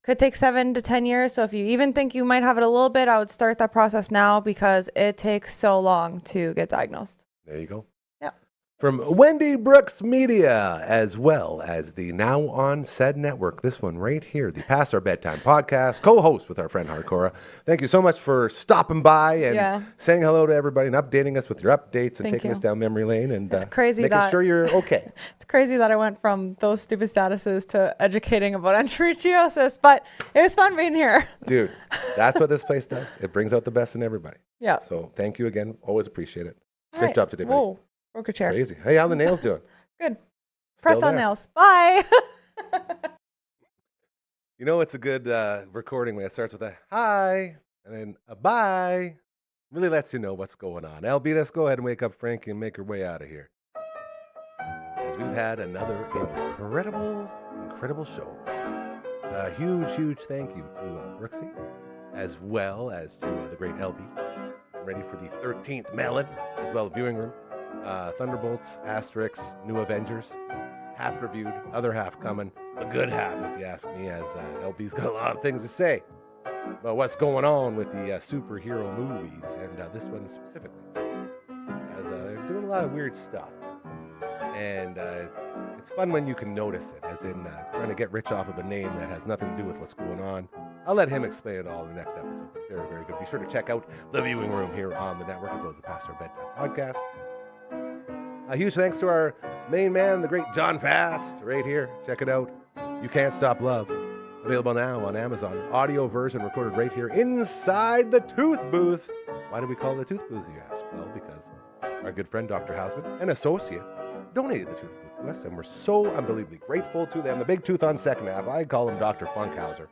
could take 7 to 10 years. So if you even think you might have it a little bit, I would start that process now because it takes so long to get diagnosed. There you go. Yeah. From Wendy Brooks Media, as well as the Now On Said Network. This one right here, the Past Our Bedtime podcast, co-host with our friend Hardcora. Thank you so much for stopping by and saying hello to everybody and updating us with your updates and taking us down memory lane and it's crazy making sure you're okay. It's crazy that I went from those stupid statuses to educating about endometriosis, but it was fun being here. Dude, that's what this place does. It brings out the best in everybody. Yeah. So thank you again. Always appreciate it. All Great right. job today, buddy. Whoa. Broke a chair. Crazy. Hey, how the nails doing? Good. Still Press on there? nails. Bye. You know, it's a good recording when it starts with a hi and then a bye. Really lets you know what's going on. LB, let's go ahead and wake up Frankie and make her way out of here. As we've had another incredible show. A huge thank you to Brooksy, as well as to the great LB. Ready for the 13th Melon, as well as Viewing Room. Thunderbolts, Asterix, New Avengers, half reviewed, other half coming. A good half, if you ask me, as LB's got a lot of things to say about what's going on with the superhero movies, and this one specifically, as they're doing a lot of weird stuff. And it's fun when you can notice it, as in trying to get rich off of a name that has nothing to do with what's going on. I'll let him explain it all in the next episode, but very good. Be sure to check out the Viewing Room here on the network, as well as the Past Our Bedtime podcast. A huge thanks to our main man, the great John Fast, right here. Check it out. You Can't Stop Love. Available now on Amazon. Audio version recorded right here inside the Tooth Booth. Why do we call it the Tooth Booth, you ask? Well, because our good friend Dr. Hausman, an associate, donated the Tooth Booth to us, and we're so unbelievably grateful to them. The big tooth on 2nd Ave. I call him Dr. Funkhauser.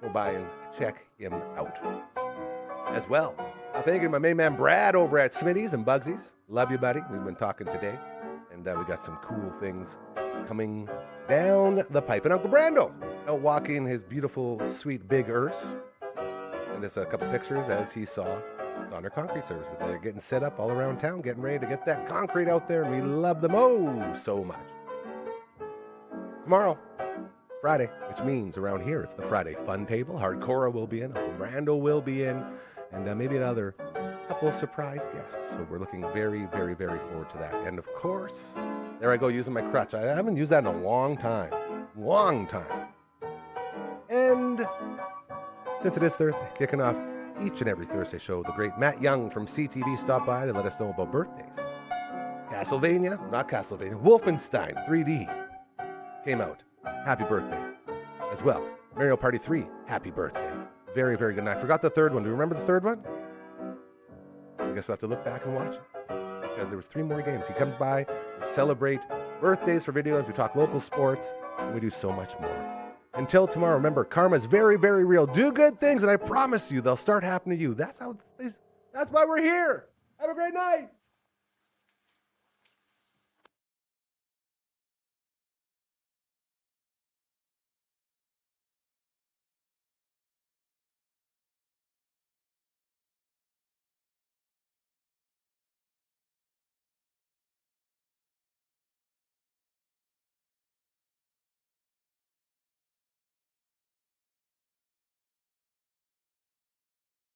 Go by and check him out. As well, thank you to my main man Brad over at Smitty's and Bugsy's. Love you, buddy. We've been talking today, and we got some cool things coming down the pipe. And Uncle Brando out walking his beautiful, sweet, big Urse. Sent us a couple pictures as he saw Sonder Concrete Services. They're getting set up all around town, getting ready to get that concrete out there, and we love them so much. Tomorrow, Friday, which means around here it's the Friday Fun Table. Hardcora will be in, Uncle Brando will be in, and maybe another couple of surprise guests. So we're looking very forward to that. And of course, there I go using my crutch. I haven't used that in a long time. And since it is Thursday, kicking off each and every Thursday show, the great Matt Young from CTV stopped by to let us know about birthdays. Wolfenstein 3D came out. Happy birthday. As well, Mario Party 3, happy birthday. Very good night. Forgot the third one. Do you remember the third one? I guess we'll have to look back and watch it, because there was 3 more games. He comes by, we celebrate birthdays for video games, we talk local sports, and we do so much more. Until tomorrow, remember, karma's very real. Do good things, and I promise you, they'll start happening to you. That's why we're here. Have a great night.